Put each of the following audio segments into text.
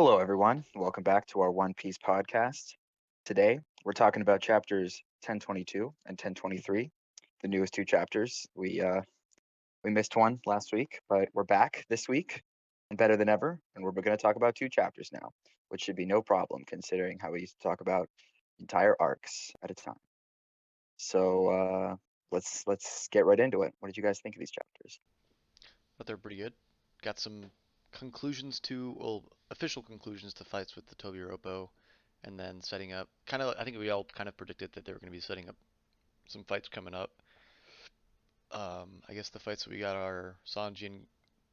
Hello, everyone. Welcome back to our One Piece podcast. Today, we're talking about chapters 1022 and 1023, the newest two chapters. We missed one last week, but we're back this week and better than ever. And we're going to talk about two chapters now, which should be no problem considering how we used to talk about entire arcs at a time. So let's get right into it. What did you guys think of these chapters? But they're pretty good. Got some conclusions to, well, official conclusions to fights with the Tobiropo, and then setting up kind of. I think we all kind of predicted that they were going to be setting up some fights coming up. I guess the fights that we got are Sanji and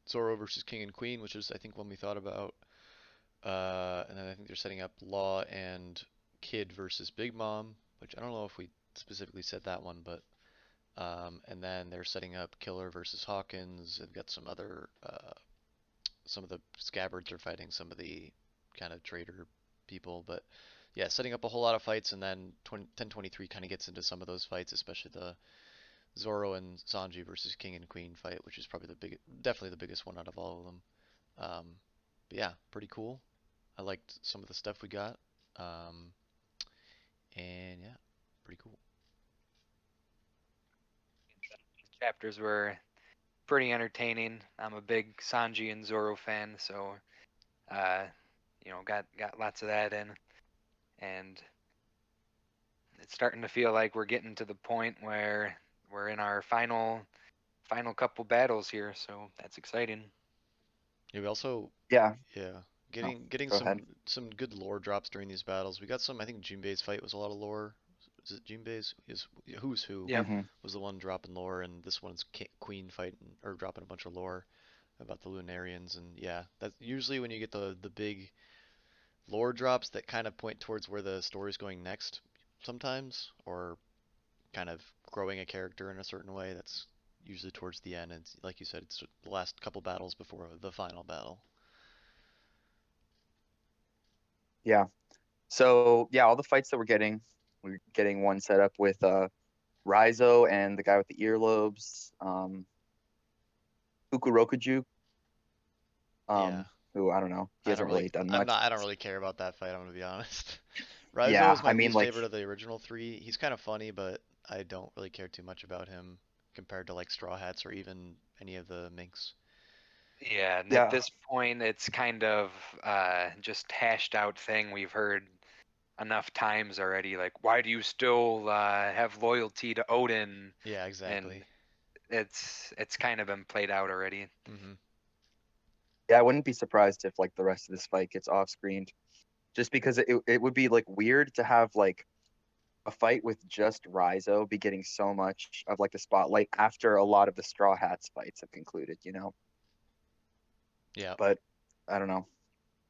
Zoro versus King and Queen, which is I think one we thought about. And then I think they're setting up Law and Kid versus Big Mom, which I don't know if we specifically said that one, but and then they're setting up Killer versus Hawkins. They've got some of the scabbards are fighting some of the kind of traitor people, but yeah, setting up a whole lot of fights, and then 1023 kind of gets into some of those fights, especially the Zoro and Sanji versus King and Queen fight, which is probably definitely the biggest one out of all of them. Um, but yeah, pretty cool. I liked some of the stuff we got, um, and yeah, pretty cool. Chapters were pretty entertaining. I'm a big Sanji and Zoro fan, so uh, got lots of that in, and it's starting to feel like we're getting to the point where we're in our final couple battles here, so that's exciting. Yeah, we also Yeah. yeah No, getting go ahead. some good lore drops during these battles. We got some. I think Jinbei's fight was a lot of lore. Is it Jinbei's? Is who's who Yep. Hmm. was the one dropping lore, and this one's Queen fighting or dropping a bunch of lore about the Lunarians, and yeah, that's usually when you get the big lore drops that kind of point towards where the story's going next, sometimes, or kind of growing a character in a certain way. That's usually towards the end, and like you said, it's the last couple battles before the final battle. Yeah. So yeah, all the fights that we're getting one set up with Raizo and the guy with the earlobes, Fukurokuju, Yeah, who I don't know, he I don't hasn't really, really done much. I don't really care about that fight. I'm gonna be honest. Raizo Yeah, is my I mean least like favorite of the original three. He's kind of funny, but I don't really care too much about him compared to like Straw Hats or even any of the Minks. Yeah, and at yeah, this point, it's kind of just hashed out thing we've heard enough times already. Like, why do you still have loyalty to Odin? Yeah, And exactly. it's kind of been played out already. Hmm. yeah, I wouldn't be surprised if like the rest of this fight gets off screened, just because it would be like weird to have like a fight with just Raizo be getting so much of like the spotlight after a lot of the Straw Hats fights have concluded. Yeah. But I don't know.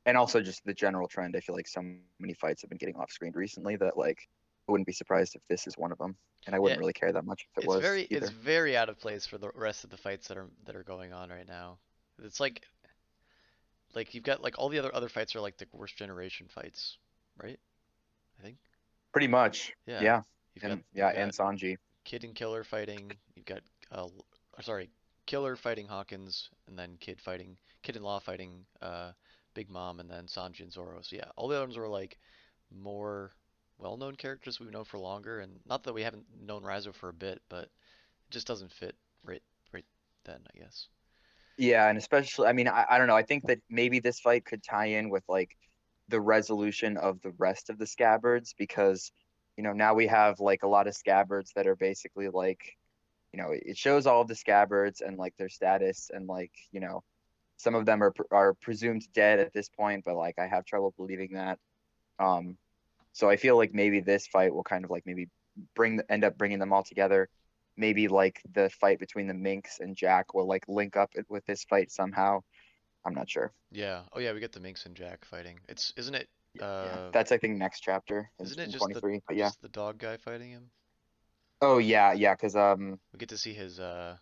And also just the general trend. I feel like so many fights have been getting off screen recently that like I wouldn't be surprised if this is one of them, and I Yeah, wouldn't really care that much if it was it's either. very out of place for the rest of the fights that are going on right now. It's like you've got like all the other fights are like the worst generation fights, right? I think. Pretty much, Yeah. yeah, and yeah, You've and got Sanji. Kid and Killer fighting. You've got sorry, Killer fighting Hawkins, and then Kid and Law fighting Big Mom, and then Sanji and Zoro. So yeah, all the others are like more well-known characters we've known for longer, and not that we haven't known Rizo for a bit, but it just doesn't fit right then, I guess. Yeah, and especially, I mean, I don't know. I think that maybe this fight could tie in with like the resolution of the rest of the scabbards because, now we have like a lot of scabbards that are basically like, it shows all of the scabbards and like their status and like, some of them are presumed dead at this point, but like I have trouble believing that. Um, so I feel like maybe this fight will kind of like maybe end up bringing them all together. Maybe like the fight between the Minx and Jack will like link up with this fight somehow. I'm not sure. Yeah. Oh yeah, we get the Minx and Jack fighting. It's Yeah, that's I think next chapter isn't it in 23. But yeah. just the dog guy fighting him? Oh yeah, yeah, because We get to see yeah,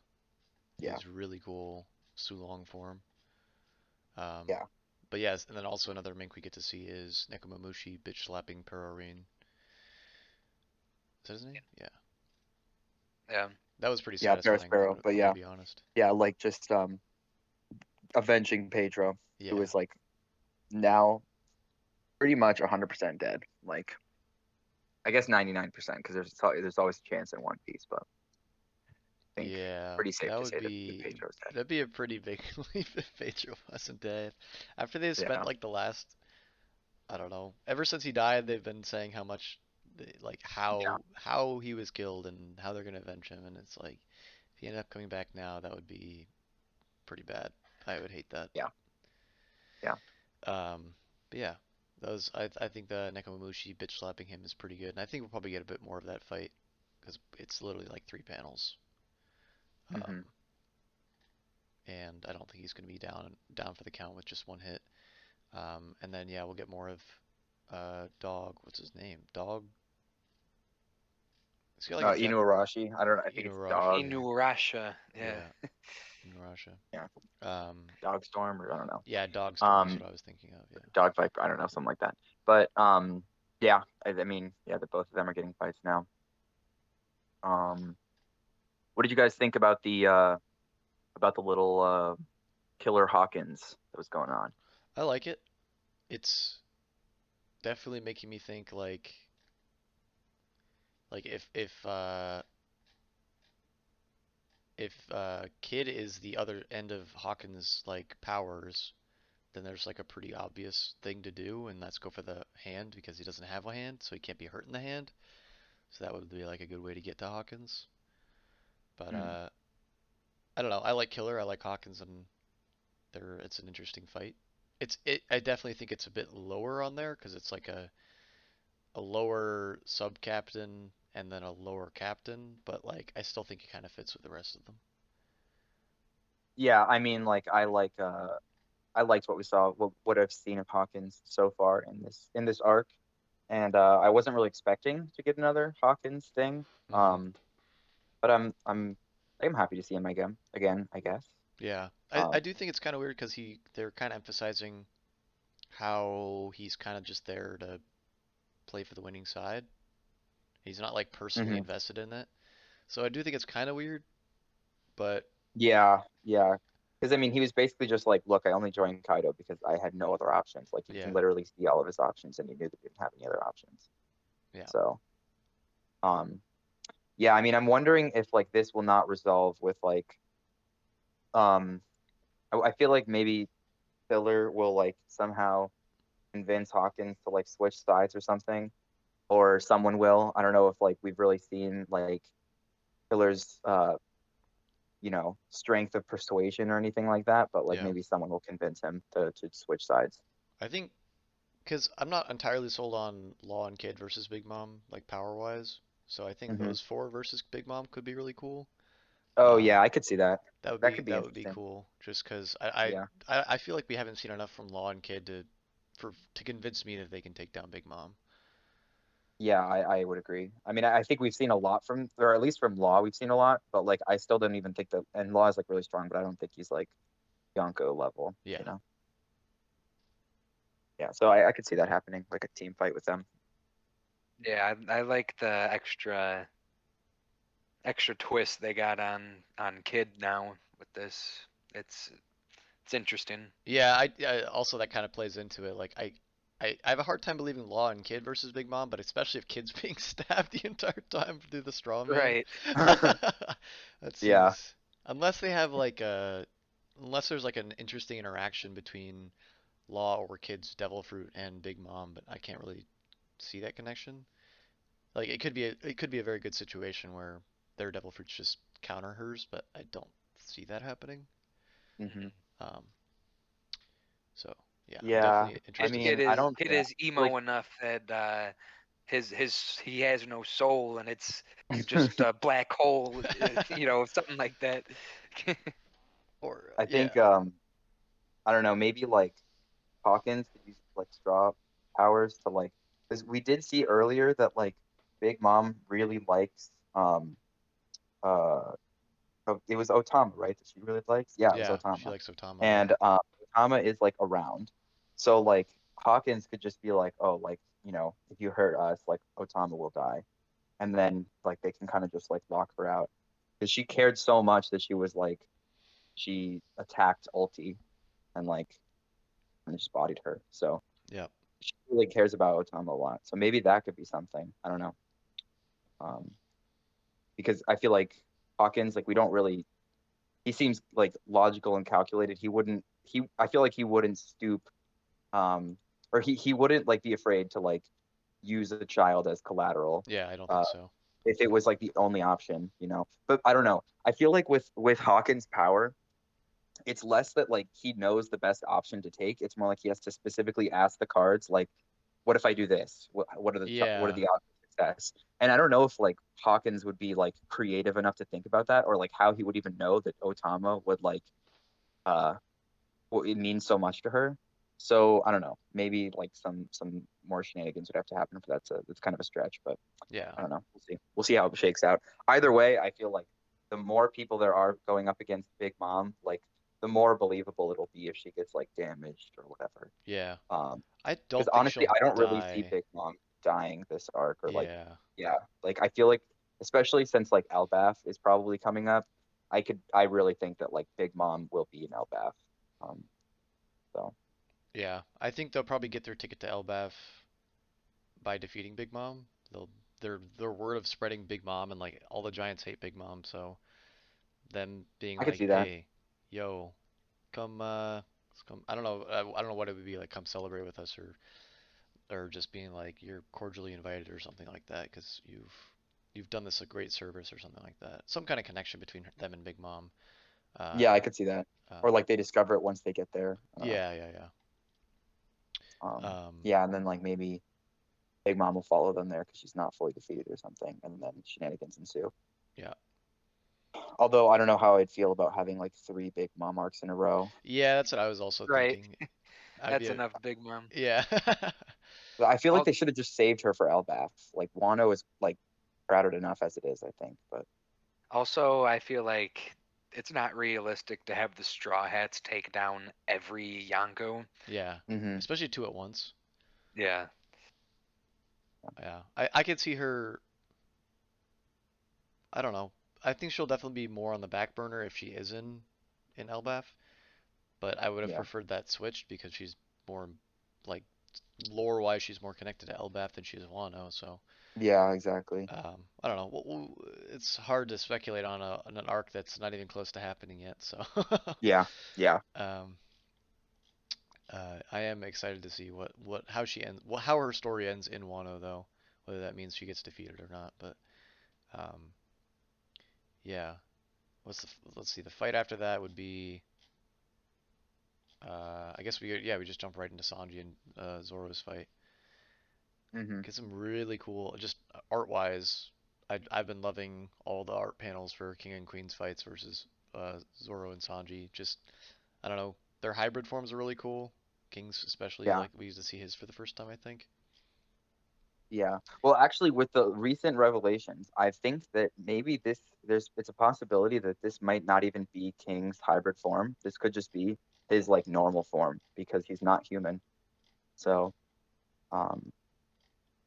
his really cool Sulong form. Um, yeah, but yes, and then also another mink we get to see is Nekomamushi bitch slapping Perorin. Is that his name? Yeah. Yeah. That was pretty yeah, satisfying. Sparrow. But I'm gonna yeah, be honest. yeah, like just avenging Pedro, who Yeah. is like now pretty much 100% dead. Like I guess 99% because there's always a chance in One Piece, but I think Yeah, pretty safe that to would say that be Pedro's dead. that'd be a pretty big leap if Pedro wasn't dead. After they've spent Yeah, like the last, I don't know, ever since he died, they've been saying how much, like yeah, how he was killed and how they're gonna avenge him, and it's like if he ended up coming back now, that would be pretty bad. I would hate that. yeah, yeah. But yeah, those I think the Nekomamushi bitch slapping him is pretty good, and I think we'll probably get a bit more of that fight because it's literally like 3 panels. Hmm. Um, and I don't think he's going to be down for the count with just one hit. And then yeah, we'll get more of Dog. What's his name? Dog. He's got like a Inuarashi. I don't know. I think it's Inuarashi. Dog. Yeah, Inuyasha. Yeah. yeah, Inurasha. Yeah, Um, Dog Storm or I don't know. yeah, Dog Storm is Um, what I was thinking of. Yeah. Dog Viper. I don't know, something like that. But yeah. I mean, yeah, the both of them are getting fights now. Um, what did you guys think about the little Killer Hawkins that was going on? I like it. It's definitely making me think like if Kid is the other end of Hawkins' like powers, then there's like a pretty obvious thing to do, and that's go for the hand because he doesn't have a hand, so he can't be hurt in the hand. So that would be like a good way to get to Hawkins. But Hmm. I don't know. I like Killer. I like Hawkins, and it's an interesting fight. I definitely think it's a bit lower on there because it's like a lower sub captain and then a lower captain, but like I still think it kind of fits with the rest of them. Yeah, I mean, like I liked what we saw, what I've seen of Hawkins so far in this arc, and I wasn't really expecting to get another Hawkins thing. Hmm. But I'm happy to see him again, I guess. Yeah, I Um, do think it's kind of weird because they're kind of emphasizing how he's kind of just there to play for the winning side. He's not like personally mhm. invested in it. So I do think it's kind of weird, but Yeah, yeah. Because I mean, he was basically just like, look, I only joined Kaido because I had no other options. Like you can yeah, literally see all of his options, and he knew that he didn't have any other options. yeah. So, um, yeah. I mean, I'm wondering if like this will not resolve with um, I feel like maybe Filler will like somehow convince Hawkins to like switch sides or something, or someone will. I don't know if like we've really seen like Filler's strength of persuasion or anything like that, but like Yeah. maybe someone will convince him to switch sides. I think because I'm not entirely sold on Law and Kid versus Big Mom, like power wise. So I think Hmm. those four versus Big Mom could be really cool. Oh yeah, Um, I could see that. That could be that would be interesting. cool. Just because Yeah. I feel like we haven't seen enough from Law and Kid to convince me that they can take down Big Mom. Yeah, I would agree. I mean, I think we've seen a lot from, or at least from Law, we've seen a lot, but like I still don't even think that, and Law is like really strong, but I don't think he's like Yonko level, Yeah. you know? Yeah, so I could see that happening, like a team fight with them. Yeah, I like the extra twist they got on Kid now with this. It's it's interesting. Yeah, I also that kind of plays into it. Like I have a hard time believing Law and Kid versus Big Mom, but especially if Kid's being stabbed the entire time through the straw man. Right. That Yeah. seems unless they have like a unless there's like an interesting interaction between Law or Kid's Devil Fruit and Big Mom, but I can't really see that connection. Like it could be a very good situation where their Devil Fruits just counter hers, but I don't see that happening. Hmm. Um, so yeah, I'm Yeah. definitely I interested to mean, see. I don't, Kid yeah. is Like, emo enough that his he has no soul and it's just a black hole, something like that. Or I yeah, think, I don't know, maybe like Hawkins could use like straw powers to like, because we did see earlier that like Big Mom really likes uh it was Otama, right? That she really likes. Yeah, it was yeah, she Otama. likes Otama. Yeah, And Otama is like around. So like Hawkins could just be like, oh, like, if you hurt us, like Otama will die. And then like they can kind of just like lock her out. Because she cared so much that she attacked Ulti and like and just bodied her. So yeah. she really cares about Otama a lot. So maybe that could be something. I don't know. Um, because I feel like Hawkins, like we don't really. He seems like logical and calculated. He wouldn't. I feel like he wouldn't stoop. Or he wouldn't like be afraid to like use a child as collateral. Yeah, I don't Uh, think so. if it was like the only option, you know. But I don't know. I feel like with Hawkins' power, it's less that like he knows the best option to take. It's more like he has to specifically ask the cards, like, what if I do this? What are Yeah, the odds of success? And I don't know if like Hawkins would be like creative enough to think about that, or like how he would even know that Otama would like uh it means so much to her. So I don't know. Maybe like some more shenanigans would have to happen for that. So it's kind of a stretch, but yeah, I don't know. We'll see. We'll see how it shakes out. Either way, I feel like the more people there are going up against Big Mom, like the more believable it'll be if she gets like damaged or whatever. yeah. Um, I because don't think honestly, she'll I don't really see die. Big Mom dying this arc or like, Yeah, yeah, like I feel like especially since like Elbaf is probably coming up, I really think that like Big Mom will be in Elbaf. Um, so yeah. I think they'll probably get their ticket to Elbaf by defeating Big Mom. They'll their word of spreading Big Mom and like all the giants hate Big Mom, so them being I could like, see that. hey, yo, come come. I don't know what it would be like. Come celebrate with us, or just being like you're cordially invited or something like that because you've done this a great service or something like that. Some kind of connection between them and Big Mom. Yeah, Uh, I could see that. Or um, like they discover it once they get there. I don't know. yeah, yeah, yeah. Um, Yeah, and then like maybe Big Mom will follow them there because she's not fully defeated or something, and then shenanigans ensue. yeah, Although I don't know how I'd feel about having like three Big Mom arcs in a row. yeah. That's what I was also Right. thinking. I'd be That's a enough, Big Mom. yeah, But I feel like Al- they should have just saved her for Elbaf. Like Wano is like crowded enough as it is, I think. But Also, I feel like it's not realistic to have the Straw Hats take down every Yonko. yeah. hmm Especially two at once. Yeah. Yeah, I could see her. I don't know. I think she'll definitely be more on the back burner if she is in Elbaf. But I would have yeah, preferred that switched because she's more like lore wise she's more connected to Elbaf than she is Wano. So yeah, exactly. I don't know. It's hard to speculate on an arc that's not even close to happening yet. So Yeah, yeah, um, I am excited to see what how she ends, how her story ends in Wano though. Whether that means she gets defeated or not. But um, yeah. Let's see. The fight after that would be. I guess we just jump right into Sanji and Zoro's fight. hmm Get some really cool, just art wise. I've been loving all the art panels for King and Queen's fights versus Zoro and Sanji. Just I don't know, their hybrid forms are really cool. King's especially, yeah, like we used to see his for the first time, I think. yeah. Well, actually, with the recent revelations, I think that maybe it's a possibility that this might not even be King's hybrid form. This could just be his like normal form because he's not human. So, um,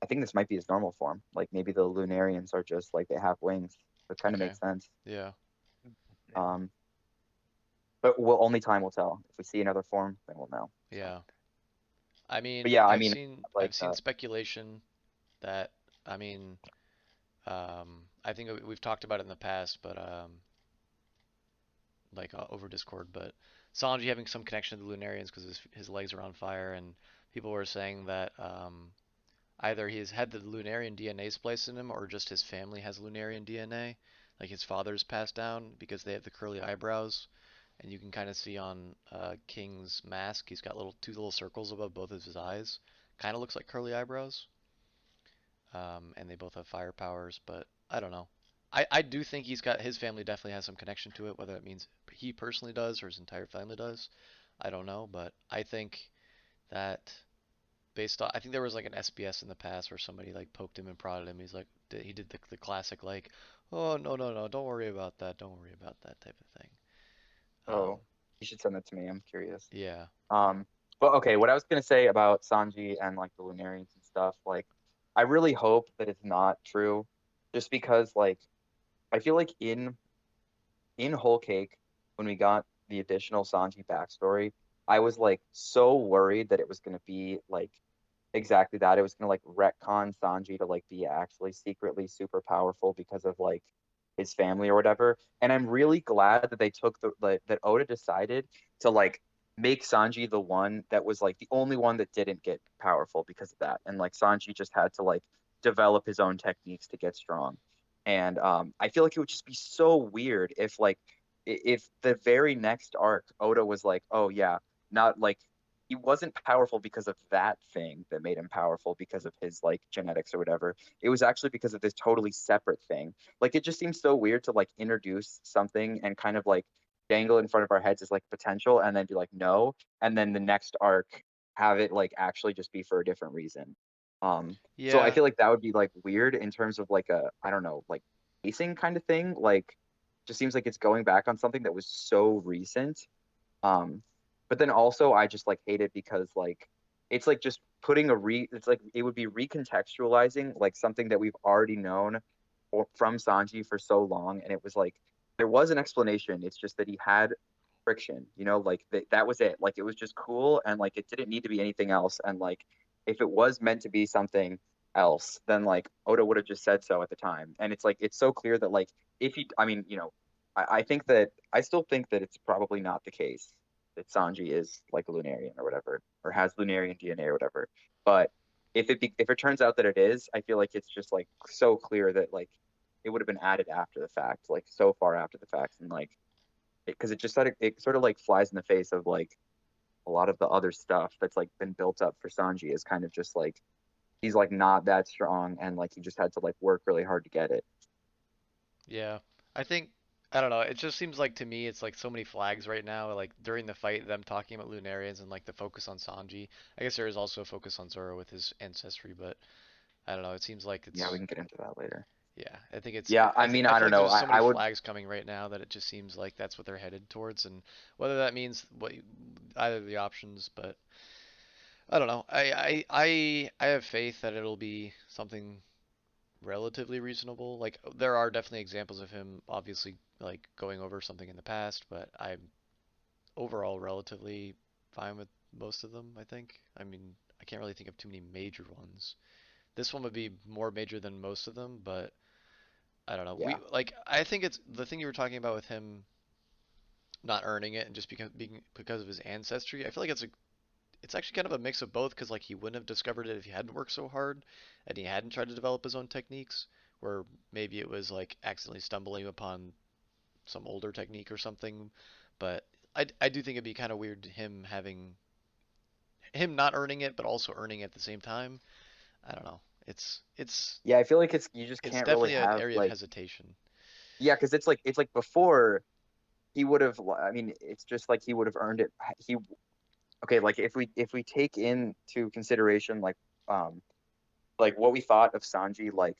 I think this might be his normal form. Like maybe the Lunarians are just like they have wings. It kind of Okay. makes sense. Yeah. Yeah. Um, but only time will tell. If we see another form, then we'll know. So, Yeah. I but mean, yeah, I I've mean, seen like, I've seen speculation that I mean, I think we've talked about it in the past, but like over Discord, but Sanji having some connection to the Lunarians because his legs are on fire, and people were saying that either he's had the Lunarian DNA spliced in him, or just his family has Lunarian DNA, like his father's passed down because they have the curly eyebrows, and you can kind of see on King's mask, he's got two little circles above both of his eyes, kind of looks like curly eyebrows, and they both have fire powers, but I don't know. I do think his family definitely has some connection to it, whether it means he personally does or his entire family does. I don't know, but I think that I think there was like an SBS in the past where somebody like poked him and prodded him. He's like, he did the classic like, oh no no no, don't worry about that, don't worry about that type of thing. Um, oh, you should send that to me. I'm curious. yeah, Um, but okay, what I was gonna say about Sanji and like the Lunarians and stuff, like, I really hope that it's not true, just because like I feel like in Whole Cake when we got the additional Sanji backstory, I was like so worried that it was gonna be like exactly that. It was gonna like retcon Sanji to like be actually secretly super powerful because of like his family or whatever. And I'm really glad that they took the like that Oda decided to like make Sanji the one that was like the only one that didn't get powerful because of that. And like Sanji just had to like develop his own techniques to get strong. And I feel like it would just be so weird if like if the very next arc Oda was like, oh yeah, not like he wasn't powerful because of that thing that made him powerful because of his like genetics or whatever. It was actually because of this totally separate thing. Like it just seems so weird to like introduce something and kind of like dangle in front of our heads as like potential and then be like no, and then the next arc have it like actually just be for a different reason. So I Yeah, feel like that would be like weird in terms of like a I don't know, like pacing kind of thing. Like just seems like it's going back on something that was so recent. um, but then also I just like hate it because like it's like just putting a re it's like it would be recontextualizing like something that we've already known from Sanji for so long, and it was like there was an explanation. It's just that he had friction, you know, like that was it. Like it was just cool, and like it didn't need to be anything else. And like if it was meant to be something else, then like Oda would have just said so at the time. And it's like it's so clear that like if he, I mean, you know, I think that I still think that it's probably not the case that Sanji is like a Lunarian or whatever, or has Lunarian DNA or whatever. But if it turns out that it is, I feel like it's just like so clear that like it would have been added after the fact, like so far after the fact, and like because it just sort of like flies in the face of like a lot of the other stuff that's like been built up for Sanji is kind of just like he's like not that strong and like he just had to like work really hard to get it. yeah. I think I don't know. It just seems like to me it's like so many flags right now. Like during the fight, them talking about Lunarians and like the focus on Sanji. I guess there is also a focus on Zoro with his ancestry, but I don't know. It seems like Yeah, we it's can get into that later. yeah. I think it's Yeah, I mean, I I feel don't like know. there's just so many I would, flags coming right now that it just seems like that's what they're headed towards, and whether that means what either of the options, but I don't know. I have faith that it'll be something relatively reasonable. Like there are definitely examples of him obviously like going over something in the past, but I'm overall relatively fine with most of them, I think. I mean, I can't really think of too many major ones. This one would be more major than most of them, but I don't know. We yeah. like I think it's the thing you were talking about with him not earning it and just because of his ancestry. I feel like it's actually kind of a mix of both because like he wouldn't have discovered it if he hadn't worked so hard and he hadn't tried to develop his own techniques, where maybe it was like accidentally stumbling upon some older technique or something. But I do think it'd be kind of weird him not earning it but also earning it at the same time. I don't know. Yeah, I feel like it's you just It's can't really definitely an have area of like hesitation. yeah, because it's like before he would have I mean, it's just like he would have earned it. He okay, like if we take into consideration like what we thought of Sanji like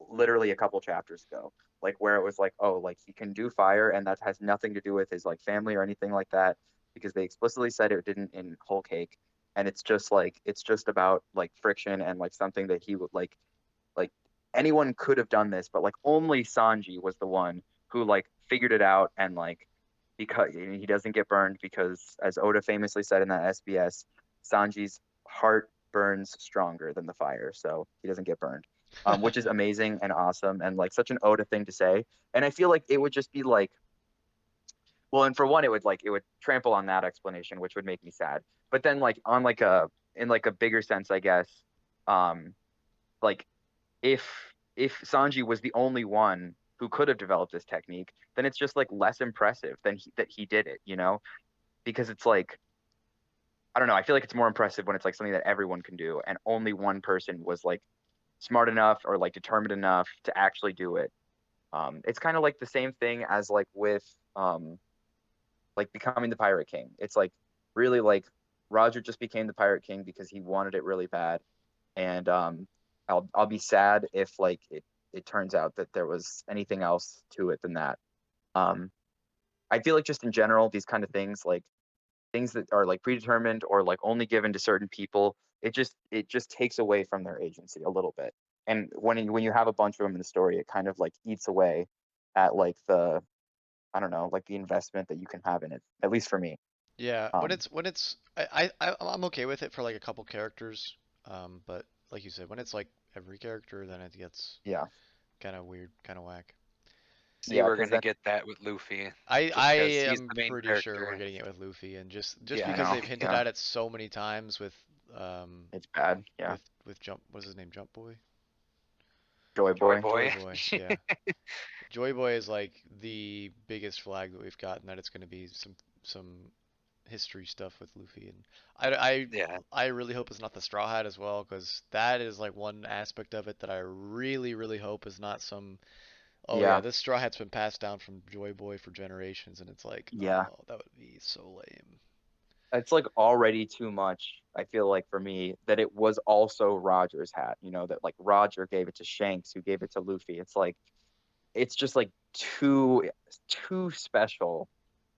literally a couple chapters ago, like where it was like, oh, like he can do fire, and that has nothing to do with his like family or anything like that, because they explicitly said it didn't in Whole Cake, and it's just like it's just about like friction and like something that he would like anyone could have done this, but like only Sanji was the one who like figured it out and like because he doesn't get burned because as Oda famously said in that SBS, Sanji's heart burns stronger than the fire, so he doesn't get burned. Which is amazing and awesome and like such an Oda thing to say. And I feel like it would just be like, well, and for one, it would trample on that explanation, which would make me sad. But then like on like a in like a bigger sense, I guess, um, like if Sanji was the only one who could have developed this technique, then it's just like less impressive than that he did it, you know? Because it's like I don't know, I feel like it's more impressive when it's like something that everyone can do and only one person was like smart enough or like determined enough to actually do it. It's kind of like the same thing as like becoming the Pirate King. It's like really like Roger just became the Pirate King because he wanted it really bad, and I'll be sad if like it turns out that there was anything else to it than that. Um, I feel like just in general, these kind of things, like things that are like predetermined or like only given to certain people, it just takes away from their agency a little bit. And when you have a bunch of them in the story, it kind of like eats away at like the I don't know, like the investment that you can have in it. At least for me. Yeah, Um, when it's I'm okay with it for like a couple characters. But like you said, when it's like every character, then it gets Yeah. kind of weird, kind of whack. See, Yeah, we're because gonna then get that with Luffy, I just because he's am the main pretty sure we're character. getting it with Luffy, and just Yeah, I because know. they've hinted Yeah, at it so many times um it's bad. Yeah. with Jump, what's his name, Jump Boy, Joy Joy Boy. Joy Boy. Boy, yeah. Joy Boy is like the biggest flag that we've gotten that it's going to be some history stuff with Luffy, and Yeah, I really hope it's not the Straw Hat as well, because that is like one aspect of it that I really hope is not some, oh yeah, Yeah. this Straw Hat's been passed down from Joy Boy for generations, and it's like, Yeah. oh, that would be so lame. It's like already too much, I feel like for me, that it was also Roger's hat, that like Roger gave it to Shanks, who gave it to Luffy. It's like it's just like too special.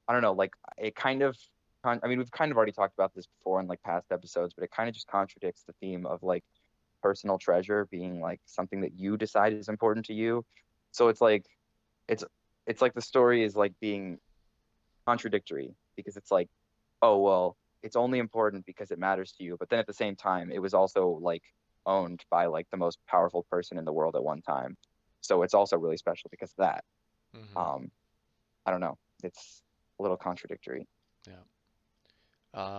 I don't know, like it kind of I mean, we've kind of already talked about this before in like past episodes, but it kind of just contradicts the theme of like personal treasure being like something that you decide is important to you. So it's it's like the story is like being contradictory because it's like, oh well, it's only important because it matters to you, but then at the same time, it was also like owned by like the most powerful person in the world at one time. So it's also really special because of that. Hmm. Um, I don't know. It's a little contradictory. Yeah.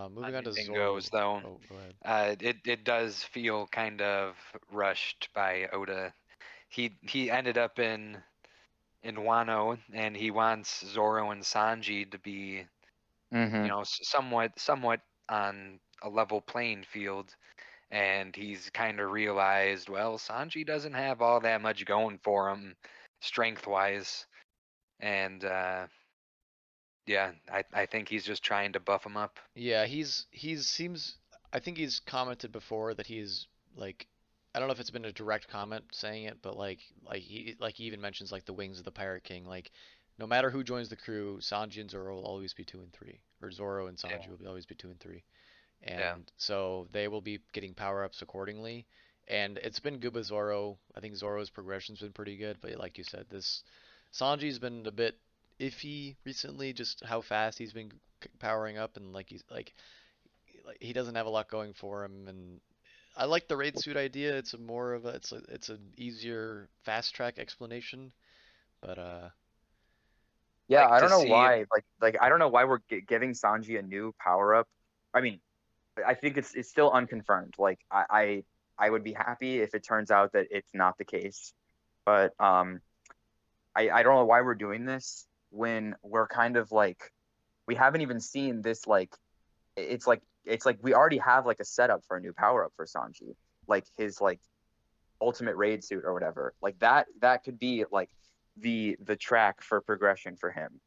Moving on to anything goes Zoro. though. Oh, go ahead. It does feel kind of rushed by Oda. He ended up in Wano, and he wants Zoro and Sanji to be, Hmm. somewhat on a level playing field. And he's kind of realized, well, Sanji doesn't have all that much going for him, strength wise, and yeah, I think he's just trying to buff him up. Yeah, he's seems. I think he's commented before that he's like, I don't know if it's been a direct comment saying it, but he even mentions like the wings of the Pirate King. Like, no matter who joins the crew, Sanji and Zoro will always be 2 and 3, or Zoro and Yeah, Sanji will always be 2 and 3, yeah. and so they will be getting power ups accordingly. And it's been good with Zoro. I think Zoro's progression's been pretty good, but like you said, this Sanji's been a bit iffy recently, just how fast he's been powering up, and like he doesn't have a lot going for him. And I like the raid suit idea. It's a more of a it's an easier fast track explanation, but Yeah, Like I to don't know see if why. Like I don't know why we're giving Sanji a new power up. I mean, I think it's still unconfirmed. Like I would be happy if it turns out that it's not the case. But I don't know why we're doing this when we're kind of like we haven't even seen this like it's like we already have like a setup for a new power up for Sanji. Like his like ultimate raid suit or whatever. Like that could be like the track for progression for him,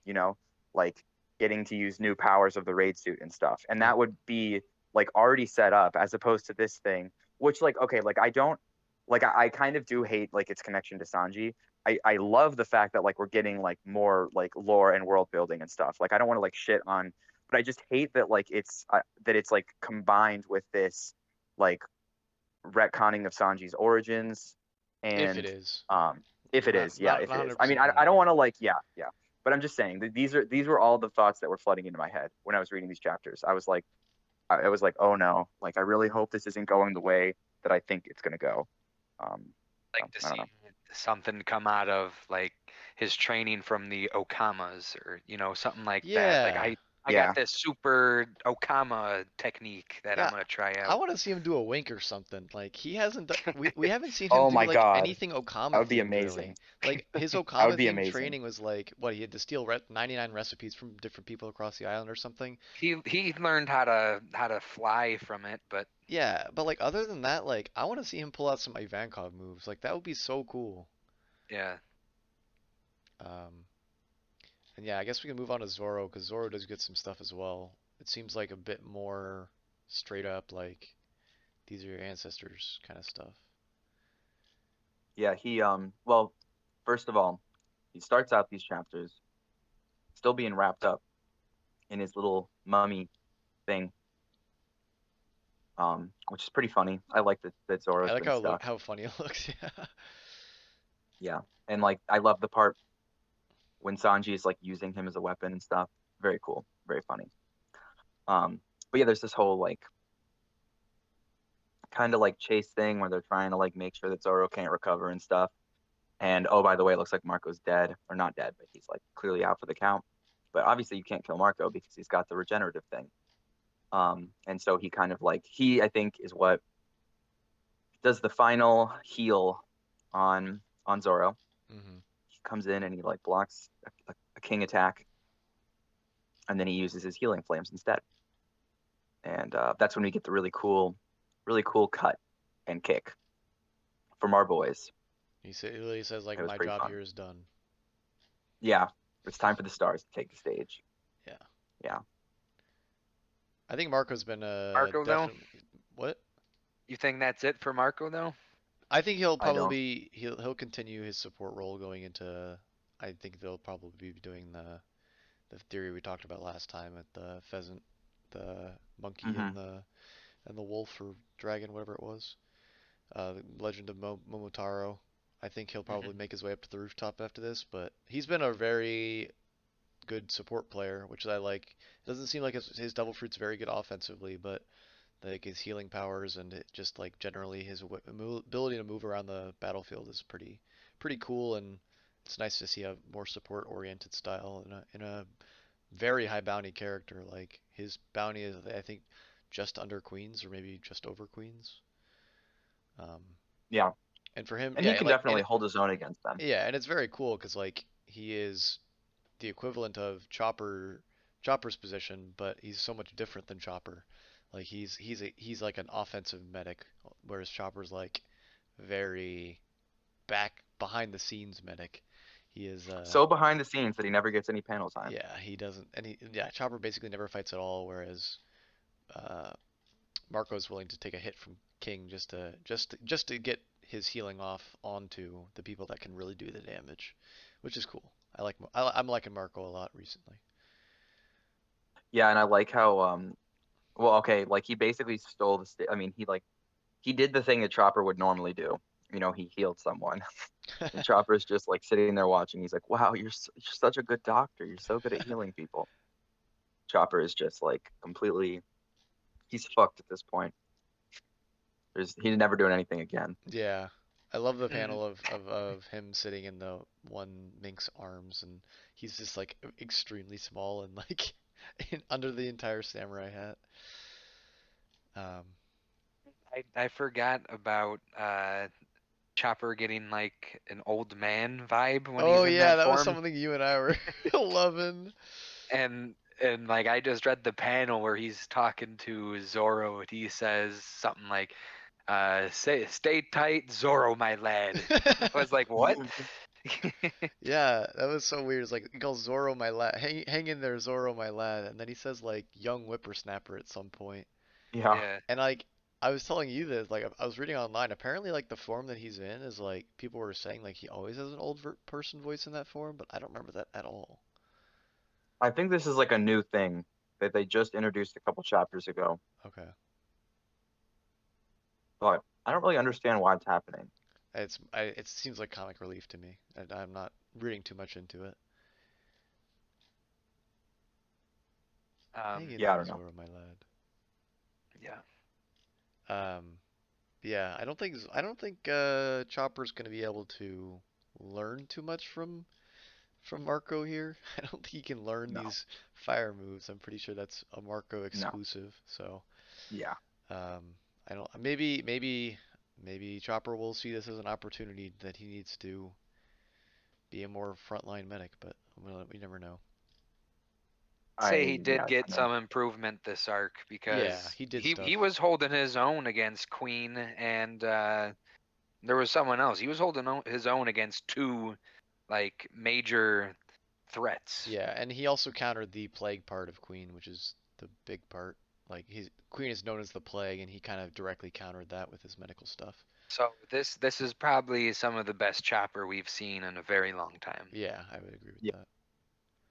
like getting to use new powers of the raid suit and stuff. And yep. that would be like already set up as opposed to this thing, which like okay, like I don't like I kind of do hate like its connection to Sanji. I love the fact that like we're getting like more like lore and world building and stuff. Like I don't want to like shit on, but I just hate that like it's like combined with this like retconning of Sanji's origins, If it and is, if it not is, yeah, not if it is. 100% I don't confident. want to like, yeah, but I'm just saying that these were all the thoughts that were flooding into my head when I was reading these chapters. I was like, oh no, like I really hope this isn't going the way that I think it's gonna go. Um, like so to I don't see know. something come out of like his training from the Okamas, or something like that. Like Yeah, I got Yeah. this super Okama technique that I'm yeah. gonna try I out. want to see him do a wink or something. Like he hasn't done, we haven't seen him Oh do my like God, anything that Okama would be themed really. amazing. Like his That would Okama be themed amazing. training was like what he had to steal 99 recipes from different people across the island or something. He learned how to fly from it, but Yeah, but like other than that, like I want to see him pull out some Ivankov moves. Like that would be so cool. yeah. Um, and yeah, I guess we can move on to Zoro because Zoro does get some stuff as well. It seems like a bit more straight up, like these are your ancestors kind of stuff. Yeah, well, first of all, he starts out these chapters still being wrapped up in his little mummy thing, which is pretty funny. I like that I Zoro's like been stuck. how funny it looks. Yeah. Yeah, and like I love the part when Sanji is like using him as a weapon and stuff. Very cool, very funny. Um, but yeah, there's this whole like kind of like chase thing where they're trying to like make sure that Zoro can't recover and stuff. And oh, by the way, it looks like Marco's dead, or not dead, but he's like clearly out for the count. But obviously, you can't kill Marco because he's got the regenerative thing. And so he kind of like I think is what does the final heal on Zoro. Hmm. He comes in and he like blocks a king attack, and then he uses his healing flames instead. And that's when we get the really cool cut and kick from our boys. He literally says like, It was "My pretty job fun. here is done." Yeah, it's time for the stars to take the stage. Yeah. Yeah, I think Marco's been Marco though, definitely what? you think that's it for Marco though? I think he'll I don't. probably he'll continue his support role going into. I think they'll probably be doing the theory we talked about last time at the pheasant, the monkey, Hmm. and the wolf or dragon, whatever it was. Legend of Momotaro. I think he'll probably Hmm. make his way up to the rooftop after this, but he's been a very good support player, which I like. It doesn't seem like his Devil Fruit's very good offensively, but like his healing powers and just like generally his ability to move around the battlefield is pretty cool, and it's nice to see a more support oriented style in a very high bounty character. Like his bounty is I think just under queens or maybe just over queens. Um, Yeah, and for him, and he yeah, can like definitely hold his own against them. yeah, and it's very cool because like he is the equivalent of Chopper's position, but he's so much different than Chopper. Like he's like an offensive medic, whereas Chopper's like very back behind the scenes medic. He is So behind the scenes that he never gets any panel time. yeah, he doesn't and he yeah, Chopper basically never fights at all, whereas uh Marco's willing to take a hit from King just to get his healing off onto the people that can really do the damage, which is cool. I'm liking Marco a lot recently. Yeah, and I like how well, okay, like he basically stole the I mean, he did the thing that Chopper would normally do. He healed someone. And Chopper's just like sitting there watching. He's like, "Wow, you're such a good doctor. You're so good at healing people." Chopper is just like completely he's fucked at this point. He's never doing anything again. Yeah. I love the Hmm. panel of him sitting in the one Mink's arms and he's just like extremely small and like under the entire samurai hat. Um, I forgot about Chopper getting like an old man vibe when oh he's in yeah, that that was form. something you and I were loving. And like I just read the panel where he's talking to Zoro and he says something like stay tight, Zoro, my lad. I was like, what? Yeah, that was so weird. It's like he calls Zoro my lad. Hang in there, Zoro my lad. And then he says like young whippersnapper at some point. Yeah. Yeah. And like I was telling you this, like I was reading online. Apparently, like the form that he's in is like people were saying like he always has an old person voice in that form, but I don't remember that at all. I think this is like a new thing that they just introduced a couple chapters ago, Okay, but I don't really understand why it's happening. it seems like comic relief to me, and I'm not reading too much into it. Hang in Yeah, I there, don't know. Zoro my lad. Yeah. Um, yeah, I don't think Chopper's gonna be able to learn too much from Marco here. I don't think he can learn No, these fire moves. I'm pretty sure that's a Marco no. exclusive. So, Yeah. I don't. Maybe Chopper will see this as an opportunity that he needs to be a more frontline medic, but we never know. Say he Yeah, did I get know. some improvement this arc Yeah, because he did he stuff. was holding his own against Queen and there was someone else. He was holding his own against two like major threats. Yeah, and he also countered the plague part of Queen, which is the big part. Like his Queen is known as the plague, and he kind of directly countered that with his medical stuff. So this is probably some of the best Chopper we've seen in a very long time. Yeah, I would agree with Yeah. that.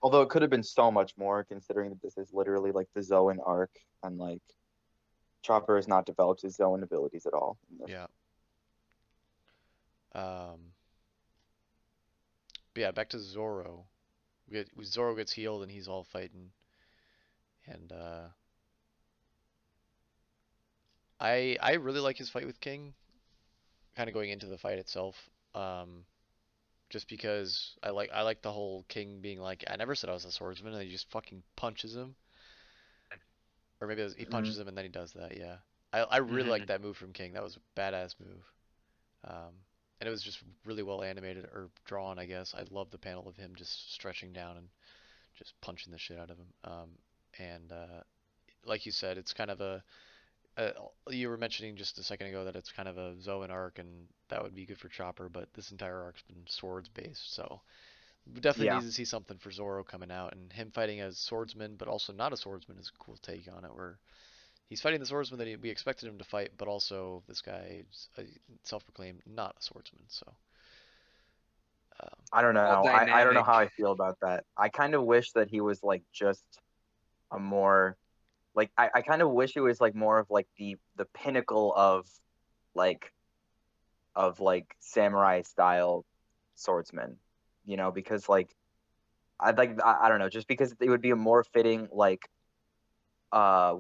Although it could have been so much more, considering that this is literally like the Zoan arc, and like Chopper has not developed his Zoan abilities at all in this. Yeah. Um, but yeah, back to Zoro. Zoro gets healed and he's all fighting, and I really like his fight with King, kind of going into the fight itself. Just because I like the whole King being like, I never said I was a swordsman, and he just fucking punches him, or maybe he Mm, punches him and then he does that. Yeah, I really like Hmm. that move from King. That was a badass move. Um, and it was just really well animated or drawn, I guess. I love the panel of him just stretching down and just punching the shit out of him. And like you said, it's kind of a you were mentioning just a second ago that it's kind of a Zoan arc, and that would be good for Chopper, but this entire arc's been swords based, so we definitely yeah. need to see something for Zoro coming out, and him fighting as swordsman, but also not a swordsman is a cool take on it, where he's fighting the swordsman that we expected him to fight, but also this guy is a self-proclaimed not a swordsman, so um, I don't Whole know. I don't know how dynamic. I feel about that. I kind of wish that he was like just a more like I kind of wish it was like more of like the pinnacle like like samurai style swordsman, because like I don't know, just because it would be a more fitting like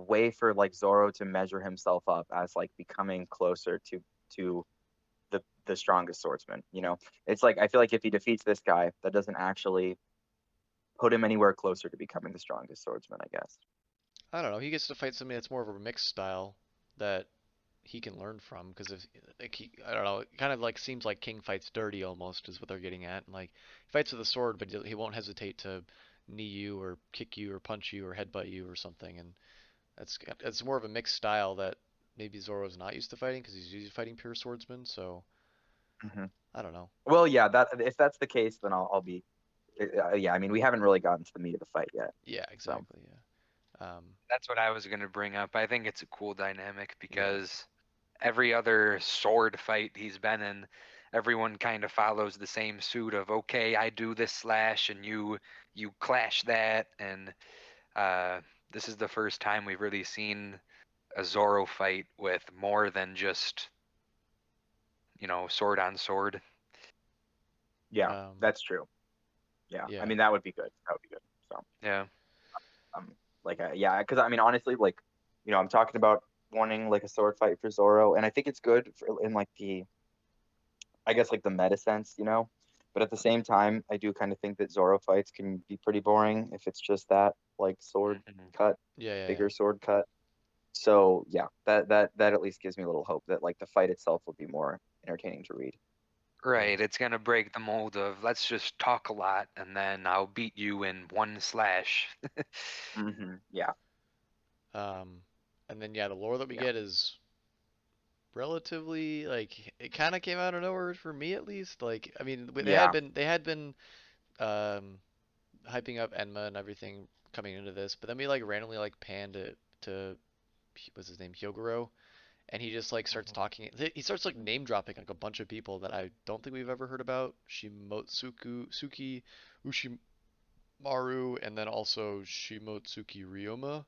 way for like Zoro to measure himself up as like becoming closer to the strongest swordsman, It's like I feel like if he defeats this guy, that doesn't actually put him anywhere closer to becoming the strongest swordsman, I guess. I don't know. He gets to fight somebody that's more of a mixed style that he can learn from because if like I don't know, it kind of like seems like King fights dirty almost is what they're getting at. And like he fights with a sword, but he won't hesitate to knee you or kick you or punch you or headbutt you or something. And that's more of a mixed style that maybe Zoro's not used to fighting because he's usually fighting pure swordsmen. So Hmm. I don't know. Well, yeah, that if that's the case, then I'll be yeah. I mean, we haven't really gotten to the meat of the fight yet, Yeah, so. exactly. Yeah. That's what I was gonna bring up. I think it's a cool dynamic Yeah. because every other sword fight he's been in, everyone kind of follows the same suit of okay, I do this slash and you clash that, and uh, this is the first time we've really seen a Zoro fight with more than just sword on sword. Yeah, Um, that's true. Yeah, I yeah. mean that would be good. That would be good. So, Yeah. like, yeah, because I mean, honestly, like, I'm talking about wanting like a sword fight for Zoro, and I think it's good in like I guess like the meta sense, But at the same time, I do kind of think that Zoro fights can be pretty boring if it's just that like sword Hmm. cut, Yeah. Yeah. Yeah. bigger sword cut. So yeah, that at least gives me a little hope that like the fight itself will be more entertaining to read. Yeah. Right, it's gonna break the mold of let's just talk a lot and then I'll beat you in one slash. Yeah, Um, and then yeah, the lore that we yeah, get is relatively like it kind of came out of nowhere for me at least. Like I mean, yeah. they had been um hyping up Enma and everything coming into this, but then we like randomly like panned it to what's his name, Hyogoro, and he just like starts Mhm. talking. He starts like name dropping like a bunch of people that I don't think we've ever heard about. Shimotsuku Suki Ushimaru, and then also Shimotsuki Ryoma.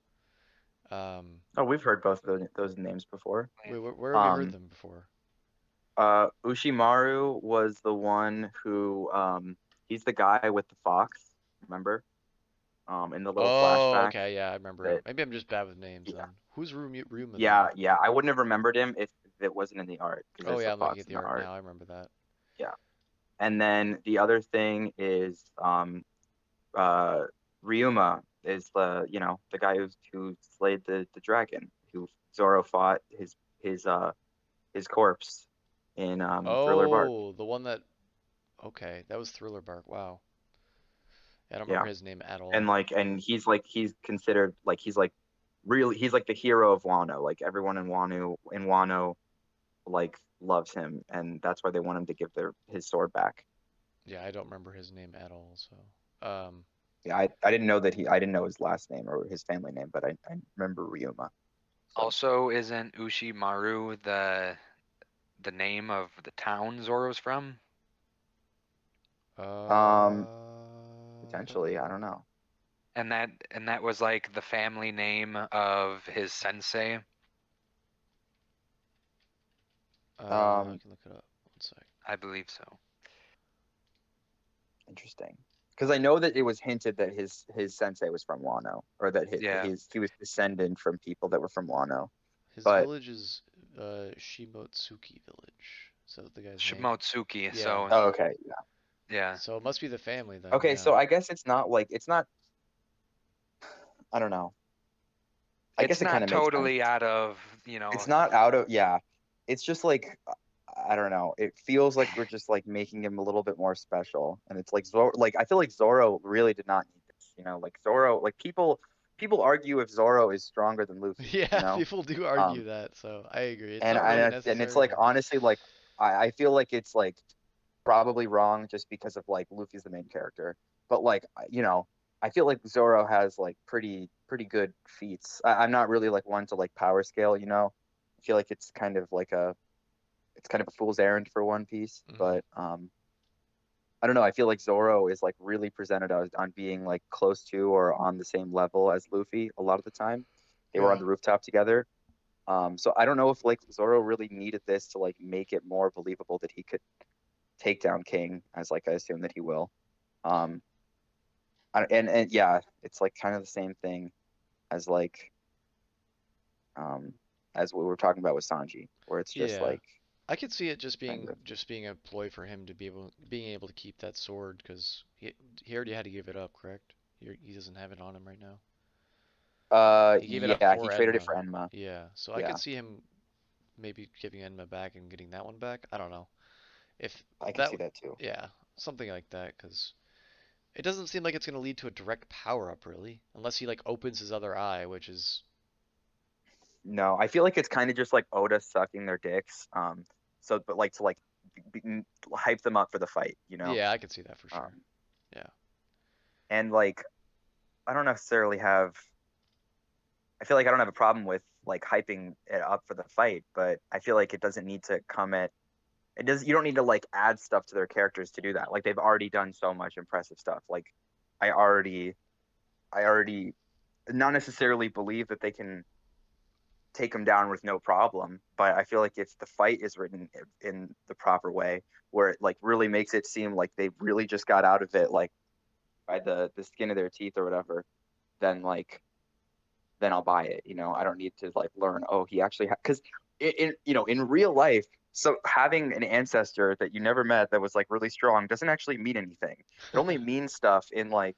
Um, Oh, we've heard both of those names before. where have we heard Um, them before? Ushimaru was the one who he's the guy with the fox, remember? In the little Oh, flashback okay, yeah, I remember him. that Maybe I'm just bad with names yeah, then. Who's Ryuma yeah, then? yeah. I wouldn't have remembered him if it wasn't in the art because Oh there's yeah, the I'm looking fox at in the the art art. now. I remember that. Yeah. And then the other thing is uh Ryuma is the guy who slayed the dragon, who Zoro fought his corpse in Thriller Bark. Oh, the one that. Okay, that was Thriller Bark. Wow. I don't remember Yeah. his name at And all. like and he's considered like he's like the hero of Wano. Like everyone in Wano like loves him, and that's why they want him to give his sword back. Yeah, I don't remember his name at all. So, Yeah, I didn't know I didn't know his last name or his family name, but I remember Ryuma. So Also, isn't Ushimaru the name of the town Zoro's from? um I don't potentially, I don't know. know. And that was like the family name of his sensei. I Um can look it up. One sec. I believe so. Interesting. Because I know that it was hinted that his sensei was from Wano, or that Yeah. he was descended from people that were from Wano. His But village is Shimotsuki Village. So the guy's name. Shimotsuki. Yeah. So oh, okay, yeah, So it must be the family then. okay. Yeah. So I guess it's not like it's not. I don't know. I it's guess it kind not of makes sense. totally out of It's not out of yeah. It's just like I don't know. It feels like we're just like making him a little bit more special, and it's like Zoro. Like I feel like Zoro really did not need this. Like Zoro. Like people argue if Zoro is stronger than Luffy. Yeah, people do argue Um, that, so I agree. It's and not really and it's necessary, like but honestly like I feel like it's like probably wrong just because of like Luffy's the main character. But like I feel like Zoro has like pretty good feats. I'm not really like one to like power scale. I feel like it's kind of a fool's errand for One Piece, hmm. but I don't know. I feel like Zoro is like really presented on being like close to or on the same level as Luffy a lot of the time. They were on Yeah. the rooftop together. So I don't know if like Zoro really needed this to like make it more believable that he could take down King, as like I assume that he will. Um, and yeah, it's like kind of the same thing as like um as what we were talking about with Sanji, where it's just Yeah. like I could see it kind of just being a ploy for him to being able to keep that sword because he already had to give it up, correct? He doesn't have it on him right now. He gave it up yeah, for he traded it Enma. for Enma. Yeah, so I Yeah, could see him maybe giving Enma back and getting that one back. I don't know if I could that, see that too. yeah, something like that because it doesn't seem like it's gonna lead to a direct power up really, unless he like opens his other eye, which is No, I feel like it's kind of just like Oda sucking their dicks. So but like to like b- b- hype them up for the fight. yeah, I could see that for sure. Um, Yeah, and like I don't necessarily have. I feel like I don't have a problem with like hyping it up for the fight, but I feel like it doesn't need to come at it does. You don't need to like add stuff to their characters to do that. Like they've already done so much impressive stuff. Like I already, I already not necessarily believe that they can take them down with no problem. But I feel like if the fight is written in the proper way, where it like really makes it seem like they really just got out of it like by the skin of their teeth or whatever, then like then I'll buy it. I don't need to like learn. Oh, he actually because in real life, so having an ancestor that you never met that was like really strong doesn't actually mean anything. It only means stuff in like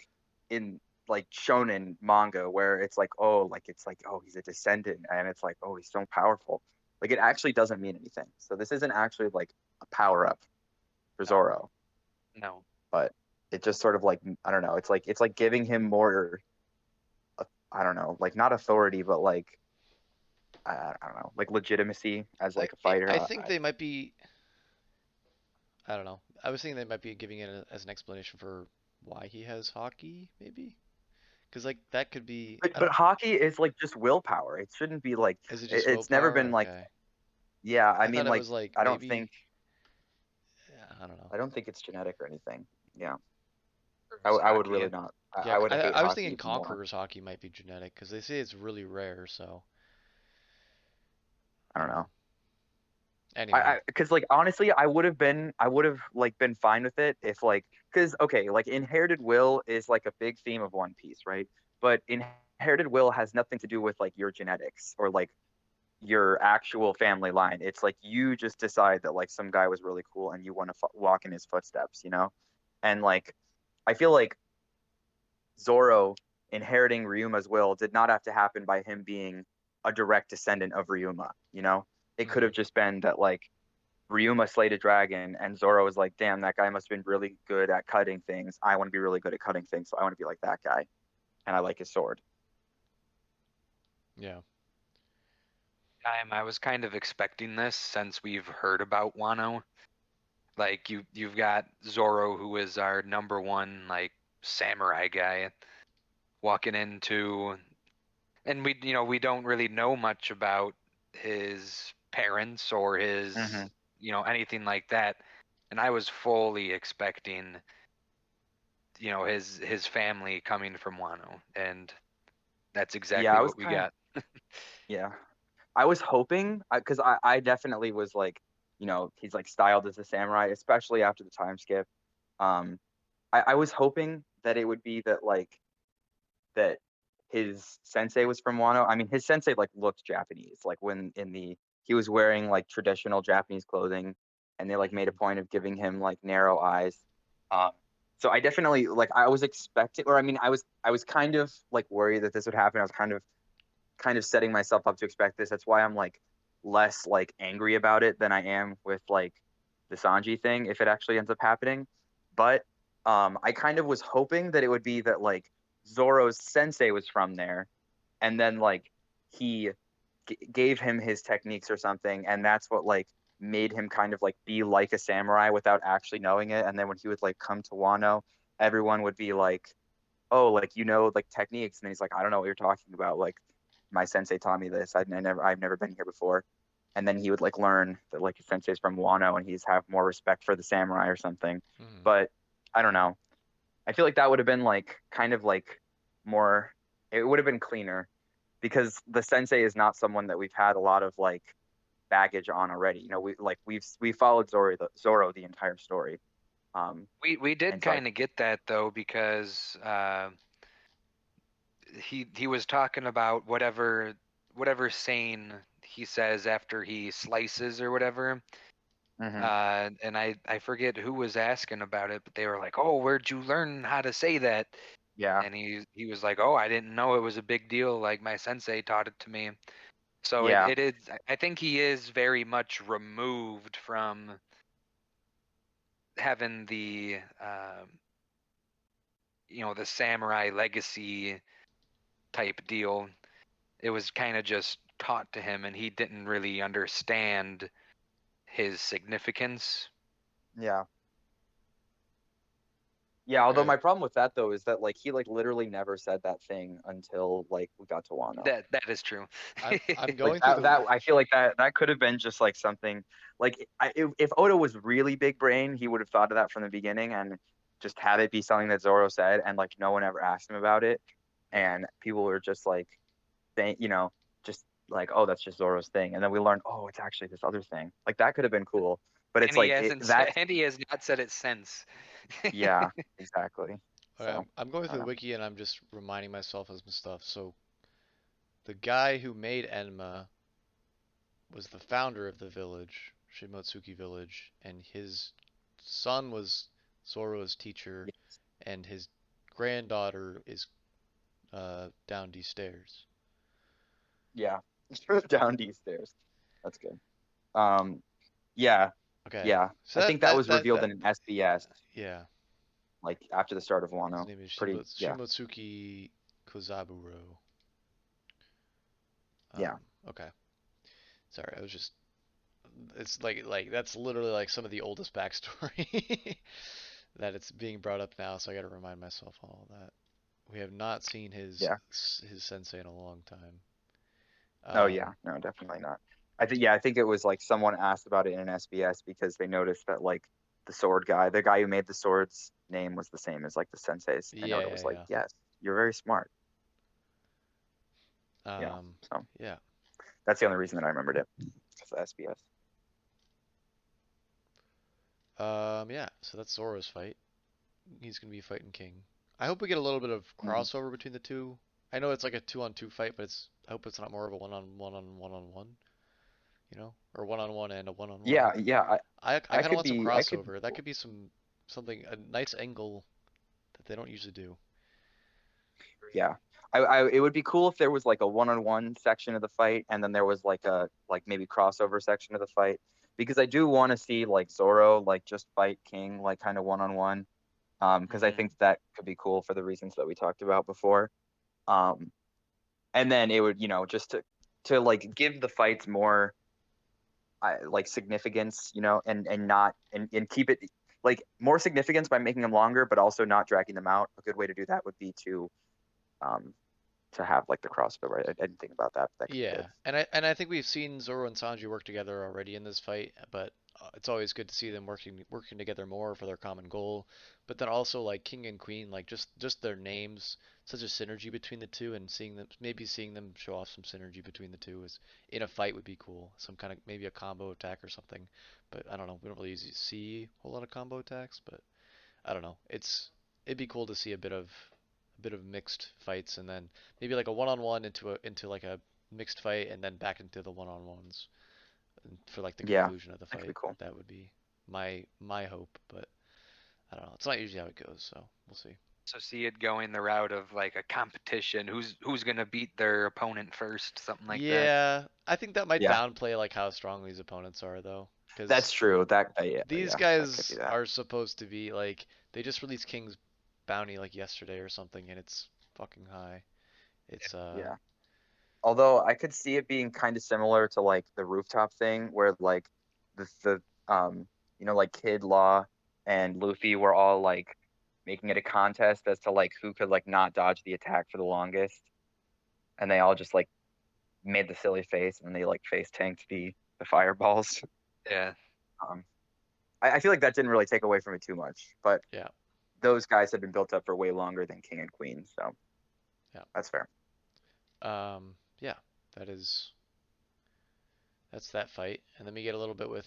shonen manga where it's like oh he's a descendant and it's like oh he's so powerful. Like it actually doesn't mean anything. So this isn't actually like a power up for no, Zoro, no. but it just sort of like I don't know. It's like giving him more I don't know, like not authority, but like I don't know, like legitimacy as I like a fighter. I think they might be. I don't know. I was thinking they might be giving it as an explanation for why he has hockey, maybe. Because like that could be. but I but don't. hockey is like just willpower. It shouldn't be like Is it just it's never willpower? been like Okay. yeah. I I thought mean it like was like I don't maybe. think Yeah, I don't know. I don't think it's genetic or anything. Yeah, For I, his I would hockey. really not. I, Yeah, I would hate I was hockey thinking even more. Conqueror's hockey might be genetic because they say it's really rare. So I I don't don't know. know. Anyway. I because like honestly, I would have like been fine with it if like because okay, like inherited will is like a big theme of One Piece, right? But inherited will has nothing to do with like your genetics or like your actual family line. It's like you just decide that like some guy was really cool and you want to walk in his footsteps. And like I feel like Zoro inheriting Ryuma's will did not have to happen by him being a direct descendant of Ryuma. It could Hmm. have just been that like Ryuma slayed a dragon and Zoro was like, damn, that guy must have been really good at cutting things. I want to be really good at cutting things, so I want to be like that guy. And I like his sword. Yeah. I was kind of expecting this since we've heard about Wano. Like you've got Zoro, who is our number one like samurai guy, walking into, and we don't really know much about his parents or his Hmm. anything like that. And I was fully expecting his family coming from Wano, and that's Yeah, exactly I was what we kind of got. yeah. I was hoping because I definitely was like, he's like styled as a samurai, especially after the time skip. Um, I was hoping that it would be that like that his sensei was from Wano. I mean, his sensei like looked Japanese, like when in the he was wearing like traditional Japanese clothing, and they like made a Mhm. point of giving him like narrow eyes. Um, so I definitely like I was expecting, or I mean, I was kind of like worried that this would happen. I was kind of setting myself up to expect this. That's why I'm like less like angry about it than I am with like the Sanji thing if it actually ends up happening. But I kind of was hoping that it would be that like Zoro's sensei was from there, and then like he gave him his techniques or something, and that's what like made him kind of like be like a samurai without actually knowing it. And then when he would like come to Wano, everyone would be like, oh, like like techniques, and then he's like, I don't know what you're talking about. Like my sensei taught me this. I've never been here before. And then he would like learn that like his sensei's from Wano, and he's have more respect for the samurai or something. Hmm. But I don't know. I feel like that would have been like kind of like more. It would have been cleaner because the sensei is not someone that we've had a lot of like baggage on already. We followed Zoro the entire story. Um, We did and so I kind of get that though because he was talking about whatever saying he says after he slices or whatever. mhm, And I forget who was asking about it, but they were like, "Oh, where'd you learn how to say that?" yeah, And he was like, "Oh, I didn't know it was a big deal. Like my sensei taught it to me." So yeah, it is. I think he is very much removed from having the the samurai legacy type deal. It was kind of just taught to him, and he didn't really understand his significance. yeah. Yeah, although Okay. my problem with that though is that like he like literally never said that thing until like we got to Wano. That is true. I'm Like going through that the I feel like that could have been just like something like if Oda was really big brain, he would have thought of that from the beginning and just have it be something that Zoro said and like no one ever asked him about it, yeah. and people were just like saying, just like, oh, that's just Zoro's thing, and then we learned, oh, it's actually this other thing. Like that could have been cool, but it's And he like hasn't that, and he has not said it since. yeah, exactly. Okay, So I'm going I through don't the know. wiki and I'm just reminding myself of some stuff. So the guy who made Enma was the founder of the village, Shimotsuki Village, and his son was Zoro's teacher, and his granddaughter is down these stairs. Yeah, down these stairs. That's good. Um, yeah, Okay, yeah. so I that think that that was that revealed that in an SBS, yeah, like after the start of his Wano. name is Pretty, yeah, Shimotsuki Kozaburo. yeah, Um, okay, sorry, I was just it's like that's literally like some of the oldest backstory that it's being brought up now, so I got to remind myself all of that. We have not seen yeah. his sensei in a long time. Oh yeah, Um, no, definitely not. I think it was like someone asked about it in an SBS because they noticed that like the sword guy, the guy who made the swords name was the same as like the sensei's. And Oda was like, yeah, yes, you're very smart. yeah, Yeah. So yeah. that's the only reason that I remembered it because of SBS. Yeah. So that's Zoro's fight. He's gonna be fighting King. I hope we get a little bit of Mhm. crossover between the two. I know it's like a two-on-two fight, but I hope it's not more of a one-on-one, or one-on-one and a one-on-one. Yeah, yeah. I I kind of could want some be. I could. crossover. That could be something a nice angle that they don't usually do. Yeah. It would be cool if there was like a one-on-one section of the fight, and then there was like a like maybe crossover section of the fight, because I do want to see like Zoro like just fight King like kind of one-on-one. Because I Hmm. think that could be cool for the reasons that we talked about before. Um, and then it would, just to like give the fights more like significance, and not and keep it like more significance by making them longer, but also not dragging them out. A good way to do that would be um to have like the crossover. I didn't think about that, but that could be good. Yeah, and I think we've seen Zoro and Sanji work together already in this fight, but it's always good to see them working together more for their common goal. But then also like King and Queen, like just their names, such a synergy between the two, and seeing them show off some synergy between the two is in a fight would be cool. Some kind of maybe a combo attack or something. But I don't know. We don't really see a whole lot of combo attacks, but I don't know. It'd be cool to see a bit of a bit of mixed fights, and then maybe like a one-on-one into like a mixed fight, and then back into the one-on-ones for like the Yeah, conclusion of the that could be fight. cool. That would be my hope, but I don't know. It's not usually how it goes, so we'll see. So see it going the route of like a competition. Who's gonna beat their opponent first, something like that. Yeah, I think that might Yeah, downplay like how strong these opponents are though, that's because true. That yeah, these yeah, that could be guys that. are supposed to be like they just released King's Bounty like yesterday or something, and it's fucking high. It's Yeah. Although I could see it being kind of similar to like the rooftop thing, where like the like Kid Law and Luffy were all like making it a contest as to like who could like not dodge the attack for the longest, and they all just like made the silly face and they like face tanked the fireballs. Yeah. Um, I feel like that didn't really take away from it too much, but yeah, those guys had been built up for way longer than King and Queen, so yeah. that's fair. Yeah, that is that's that fight, and then we get a little bit with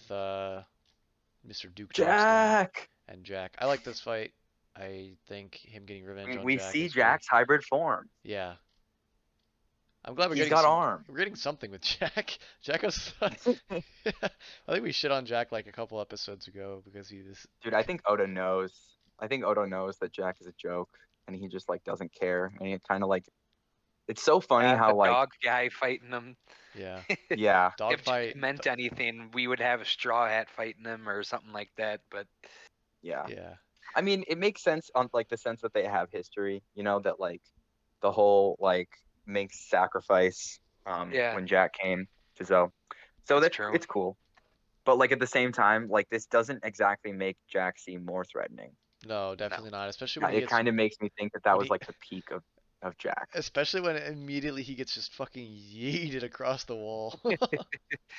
Mr. Duke Jousting Jack, and Jack. I like this fight. I think him getting revenge on we Jack see is great. Jack's hybrid form. Yeah, I'm glad He's got arms. we're getting something with Jack. Jack was I think we shit on Jack like a couple episodes ago because he just Dude, I think Oda knows. I think Oda knows that Jack is a joke, and he just like doesn't care. And he kind of like it's so funny The how like dog guy fighting him. yeah, yeah, If Jack dogfight. meant anything, we would have a straw hat fighting him or something like that. But yeah. Yeah, I mean, it makes sense on like the sense that they have history. That like the whole like Mink's sacrifice yeah, when Jack came to Zoe. So that's that's true. it's cool. But like at the same time, like this doesn't exactly make Jack seem more threatening. no, No. definitely not. Especially Yeah, when he it gets kind of makes me think that that when was he like the peak of Jack. especially when immediately he gets just fucking yeeted across the wall.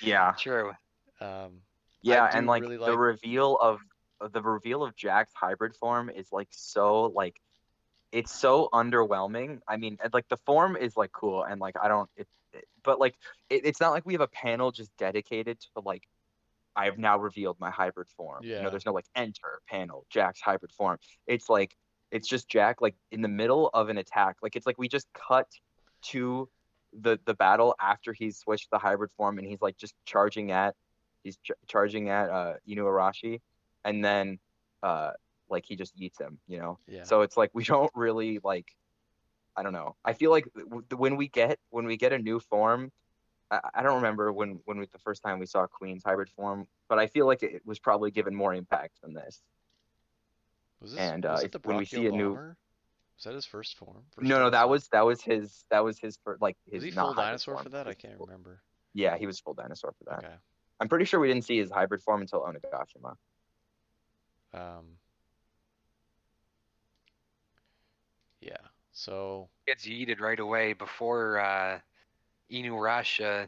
Yeah. True. I Yeah, and do like really the like reveal of Jack's hybrid form is like so like it's so underwhelming. I mean, like the form is like cool and like I don't but like it's not like we have a panel just dedicated to like I have now revealed my hybrid form. yeah, There's no like enter panel, Jack's hybrid form. It's like it's just Jack like in the middle of an attack. Like it's like we just cut to the battle after he's switched the hybrid form and he's like just charging at Inuarashi and then uh like he just eats him. yeah. So it's like we don't really like I don't know. I feel like when we get a new form I don't remember the first time we saw Queen's hybrid form, but I feel like it was probably given more impact than this. And Was it if the when we see a Brockfield new armor? Was that his first form? First no no time we saw him? that was his for like Was his he full not hybrid dinosaur form. for that? I His can't remember. Yeah, he was full dinosaur for that. Okay. I'm pretty sure we didn't see his hybrid form until Onigashima. Um, yeah. So Gets yeeted right away before Inuyasha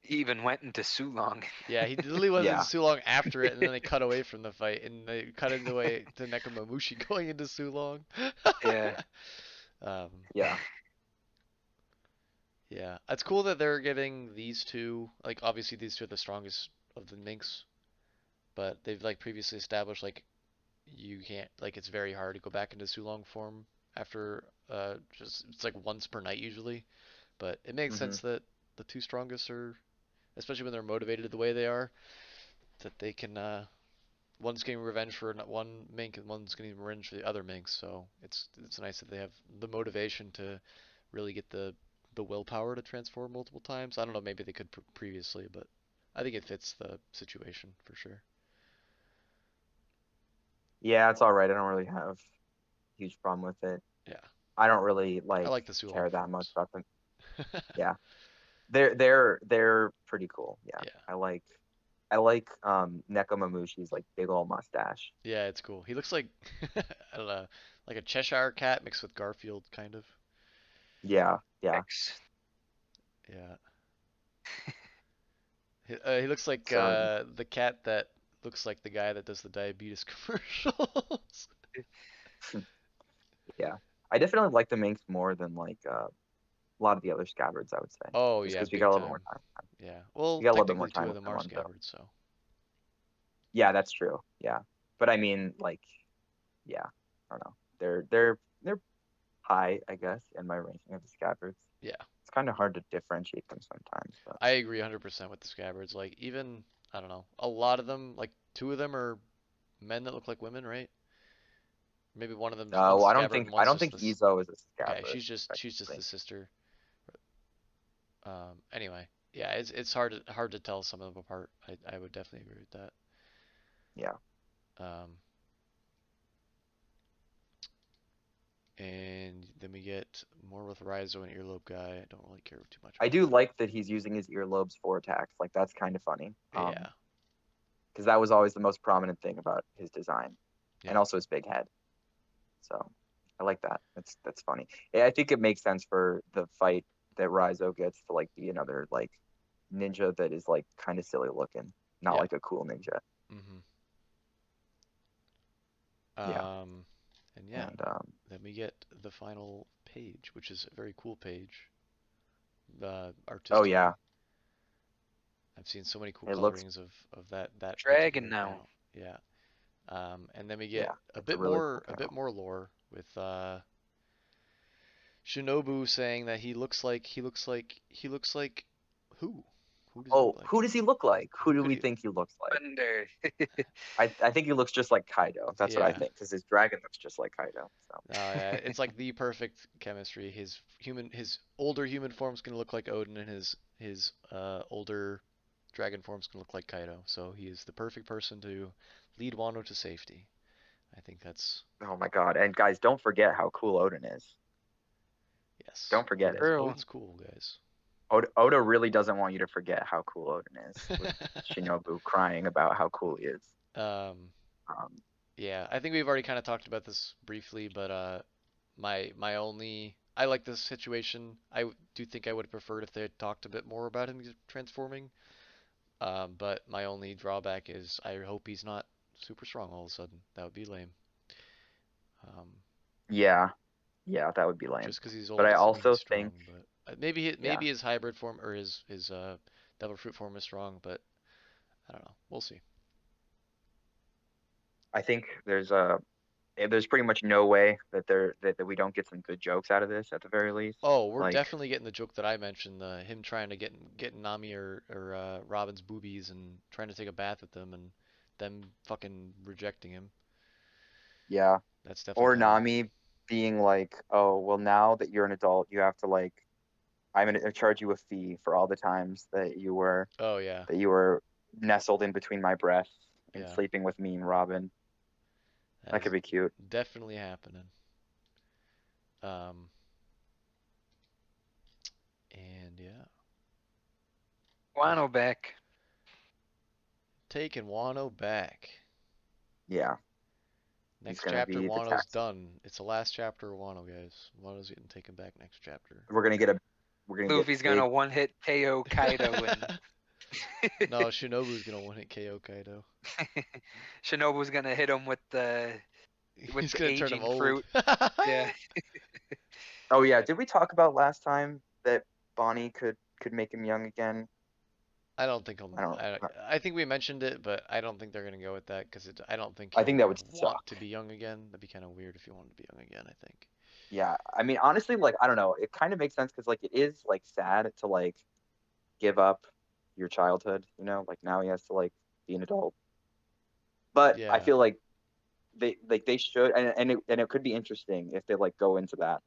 even went into Sulong. yeah, he literally wasn't Yeah, too long after it, and then they cut away from the fight, and they cut into way to Nekomamushi going into Sulong. Yeah. um, yeah, yeah, it's cool that they're giving these two, like obviously these two are the strongest of the minks, but they've like previously established like you can't like it's very hard to go back into Sulong form after just it's like once per night usually, but it makes hmm sense that the two strongest are, especially when they're motivated the way they are, that they can one's getting revenge for one mink and one's getting revenge for the other minks. So it's nice that they have the motivation to really get the willpower to transform multiple times. I don't know, maybe they could previously, but I think it fits the situation for sure. yeah. It's all right. I don't really have a huge problem with it. Yeah, I don't really I like like the Sulong care that much forms. about them. Yeah, they're pretty cool. Yeah, Yeah, I like Nekomamushi's like big old mustache. yeah, it's cool. He looks like I don't know, like a Cheshire cat mixed with Garfield, kind of. Yeah, yeah. X. Yeah, he looks like So the cat that looks like the guy that does the diabetes commercials. yeah, I definitely like the minks more than like a lot of the other scabbards. I would say Oh just yeah, because we got big a little bit more time. time. Yeah. Well, We got a little bit more technically two time of with them the are ones though. scabbards, so. Yeah, that's true. Yeah, but I mean like yeah, I don't know. They're high, I guess, in my ranking of the scabbards. Yeah, It's kind of hard to differentiate them sometimes, but I agree 100% with the scabbards. Like even I don't know, a lot of them, like two of them are men that look like women, right? Maybe one of them's one's well, a I don't scabbard think and I one's don't just think this. Ezo is a Okay, scabbard, she's just the technically. sister. Anyway, yeah, it's hard to tell some of them apart. I would definitely agree with that. Yeah. Um, and then we get more with Raizo and Earlobe guy. I don't really care too much I about do that. like that he's using his earlobes for attacks. Like that's kind of funny. Yeah, Because that was always the most prominent thing about his design, and yeah, also his big head. So I like that. That's funny. Yeah, I think it makes sense for the fight that Raizo gets to like be another like ninja that is like kind of silly looking, not yeah. like a cool ninja. hmm Yeah, Um, and yeah, and then we get the final page, which is a very cool page, oh yeah, artistically. I've seen so many cool it looks colorings of that Dragon particular now. panel. Yeah. And then we get yeah, it's a really cool a bit panel. more lore with Shinobu saying that he looks like who? Who does he look Oh, like? who does he look like? Who Who do could we he? think he looks like? Wonder. I think he looks just like Kaido. That's what I Yeah. think because his dragon looks just like Kaido. So Yeah, it's like the perfect chemistry. His older human form's gonna look like Odin, and his older dragon form's gonna look like Kaido. So he is the perfect person to lead Wano to safety. I think that's oh my God! And guys, don't forget how cool Odin is. yes. Don't forget it. True. Odin's cool, guys. Oda really doesn't want you to forget how cool Odin is with Shinobu crying about how cool he is. Um, Um, yeah, I think we've already kind of talked about this briefly, but my only I like this situation. Do think I would have preferred if they had talked a bit more about him transforming. But my only drawback is I hope he's not super strong all of a sudden. That would be lame. Um, yeah, yeah, that would be lame. just because he's But old I doesn't mean also he's think, strong. But yeah, maybe his hybrid form or his devil fruit form is strong. But I don't know. We'll see. I think there's pretty much no way that that we don't get some good jokes out of this at the very least. Oh, we're Like, definitely getting the joke that I mentioned, him trying to get Nami or Robin's boobies and trying to take a bath with them and them fucking rejecting him. yeah, That's definitely or coming. Nami being like, oh, well, now that you're an adult, you have to like, I'm gonna charge you a fee for all the times Oh yeah, that you were nestled in between my breasts and yeah, sleeping with me and Robin. that That could is be cute. definitely happening. Um, and yeah, Wano back. taking Wano back. Yeah, he's Next gonna chapter, be the Wano's tax. done. It's the last chapter of Wano, guys. Wano's getting taken back next chapter. We're gonna get a we're gonna get Luffy's gonna big. one hit KO Kaido and No, Shinobu's gonna one hit KO Kaido. Shinobu's gonna hit him with He's the gonna turn him aging old. fruit. Yeah. Oh yeah, did we talk about last time that Bonnie could make him young again? I don't think I don't. I think we mentioned it, but I don't think they're gonna go with that because I don't think I he'll think that would want suck. to be young again. That'd be kind of weird if he wanted to be young again. I think. Yeah, I mean honestly, like I don't know. It kind of makes sense because like it is like sad to like give up your childhood. Like now he has to like be an adult. But I Yeah. feel like they should, and it could be interesting if they like go into that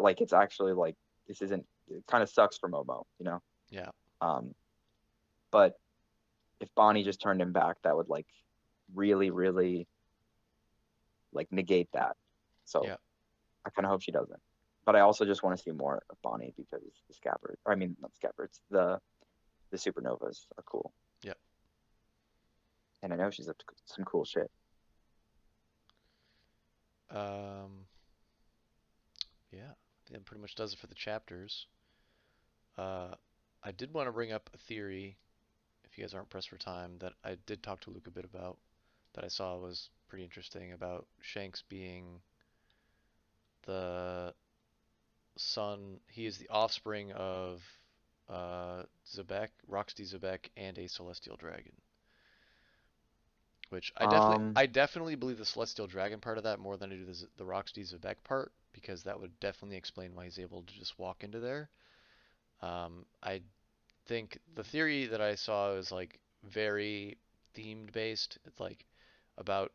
like it's actually like this isn't. It kind of sucks for Momo. Yeah. Um, but if Bonnie just turned him back, that would like really, really like negate that. So Yeah. I kind of hope she doesn't. But I also just want to see more of Bonnie because the scabbard, I mean, not scabbards, the supernovas are cool. Yeah. And I know she's up to some cool shit. Um. Yeah. That pretty much does it for the chapters. Uh, I did want to bring up a theory, if you guys aren't pressed for time, that I did talk to Luke a bit about, that I saw was pretty interesting about Shanks being the son. He is the offspring of Zebek, Roxy Zebek, and a celestial dragon. Which Um, I definitely believe the celestial dragon part of that more than I do the Roxy Zebek part. because that would definitely explain why he's able to just walk into there. I think the theory that I saw is like very themed based. It's like about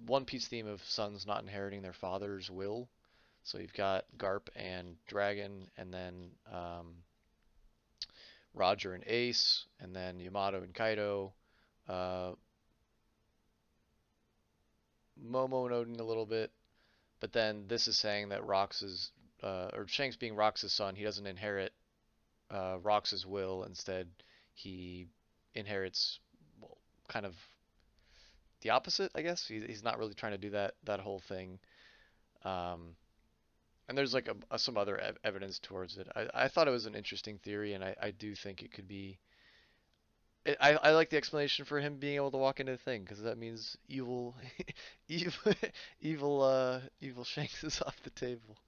One Piece theme of sons not inheriting their father's will. So you've got Garp and Dragon, and then Roger and Ace, and then Yamato and Kaido, uh, Momo and Odin a little bit. But then this is saying that or Shanks being Rox's son, he doesn't inherit Rox's will. Instead, he inherits, well, kind of the opposite, I guess. He's not really trying to do that whole thing. Um, and there's like some other evidence towards it. I thought it was an interesting theory, and I do think it could be. I like the explanation for him being able to walk into the thing because that means evil, evil, evil Shanks is off the table.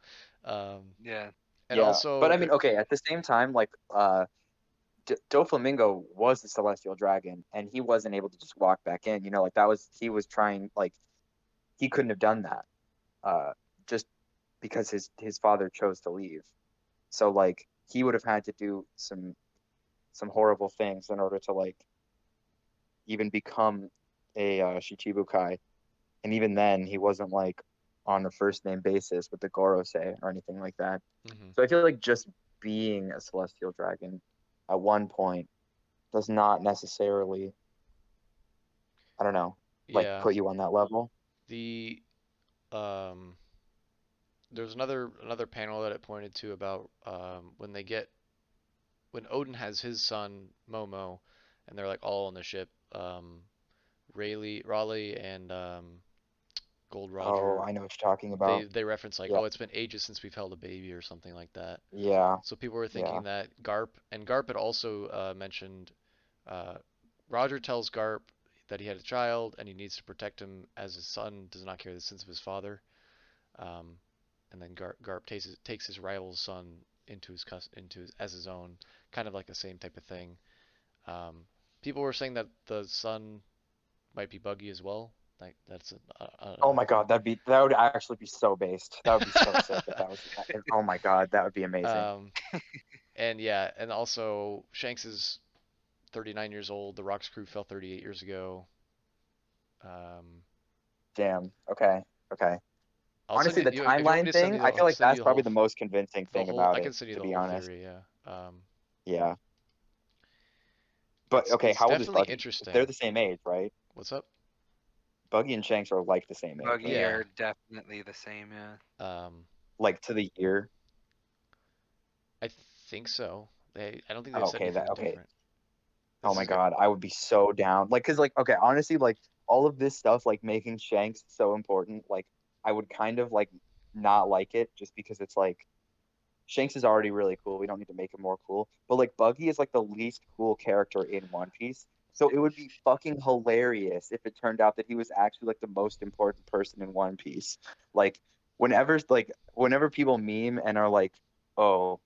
Um, Yeah. and Yeah, but also I mean, there, okay, at the same time, like Doflamingo was the celestial dragon, and he wasn't able to just walk back in. You know, like that was he was trying, like he couldn't have done that, uh, just because his father chose to leave. So like he would have had to do some horrible things in order to like even become a Shichibukai, and even then he wasn't like on a first name basis with the Gorosei or anything like that. mhm. So I feel like just being a celestial dragon at one point does not necessarily, I don't know, like Yeah, put you on that level. the um, there's another panel that it pointed to about when Odin has his son Momo, and they're like all on the ship. Raleigh and Gold Oh, Roger, I know what you're talking they about. they reference like, Yeah, oh, it's been ages since we've held a baby or something like that. yeah, So people were yeah. thinking that Garp had also mentioned. Uh, Roger tells Garp that he had a child and he needs to protect him as his son does not carry the sins of his father. Um, and then Garp takes his rival's son as his own, kind of like the same type of thing. Um, People were saying that the son might be Buggy as well. Like that's Oh another my thing. God, that would actually be so based. That would be so sick if that was. Oh my God, that would be amazing. um, and yeah, and also Shanks is 39 years old. The Rocks crew fell 38 years ago. Um, Damn. Okay. Okay. I'll send Honestly, you, the if you want me timeline to send thing, you I feel like send you that's the probably whole the most convincing the thing whole about I can it, send you to the be whole honest. theory. Yeah. Yeah. But okay, It's how old is definitely Buggy? They're interesting. the same age, right? What's up? Buggy and Shanks are like the same age, Buggy right? Yeah. are definitely the same, yeah. Um, Like to the year. I think so. I don't think they've Oh, said okay, that anything okay. different. Oh This my is God, I would be so down. Like, cause like, okay, honestly, like all of this stuff, like making Shanks so important, like I would kind of like not like it just because it's like Shanks is already really cool. We don't need to make him more cool. But like Buggy is like the least cool character in One Piece. So it would be fucking hilarious if it turned out that he was actually like the most important person in One Piece. Like whenever people meme and are like, oh,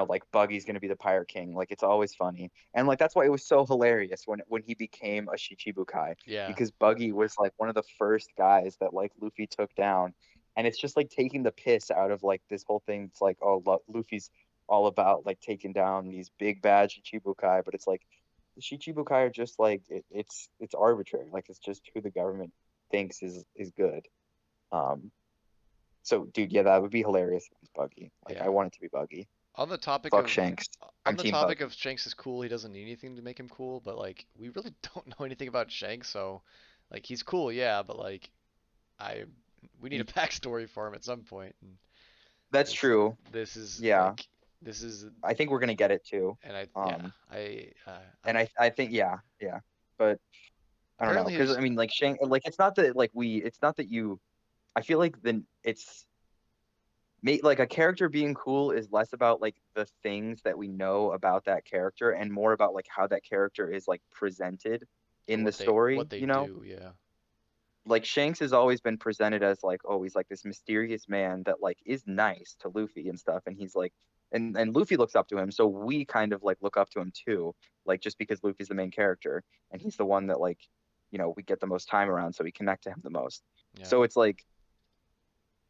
like Buggy's gonna be the Pirate King, like it's always funny. And like that's why it was so hilarious when he became a Shichibukai, yeah. because Buggy was like one of the first guys that like Luffy took down, and it's just like taking the piss out of like this whole thing. It's like, oh, Luffy's all about like taking down these big bad Shichibukai, but it's like the Shichibukai are just like it's arbitrary. Like it's just who the government thinks is good. Um, so dude, yeah, that would be hilarious if it was Buggy. Like I Yeah. want it to be Buggy. On the topic Fuck of Shanks. on I'm the Team topic of Buggy. Shanks is cool, he doesn't need anything to make him cool, but like we really don't know anything about Shanks, so like he's cool, yeah, but like I we need a backstory for him at some point. And That's this true. this is Yeah, like this is I think we're gonna get it too. and I yeah, Um, I'm and I think yeah, but I don't know, apparently because his I mean, like Shang, like it's not that like it's not that you. I feel like then it's like a character being cool is less about like the things that we know about that character and more about like how that character is like presented or in the story. what they You know, do, yeah. like Shanks has always been presented as like always like this mysterious man that like is nice to Luffy and stuff, and he's like, and Luffy looks up to him, so we kind of like look up to him too, like just because Luffy's the main character and he's the one that like we get the most time around, so we connect to him the most. Yeah. So it's like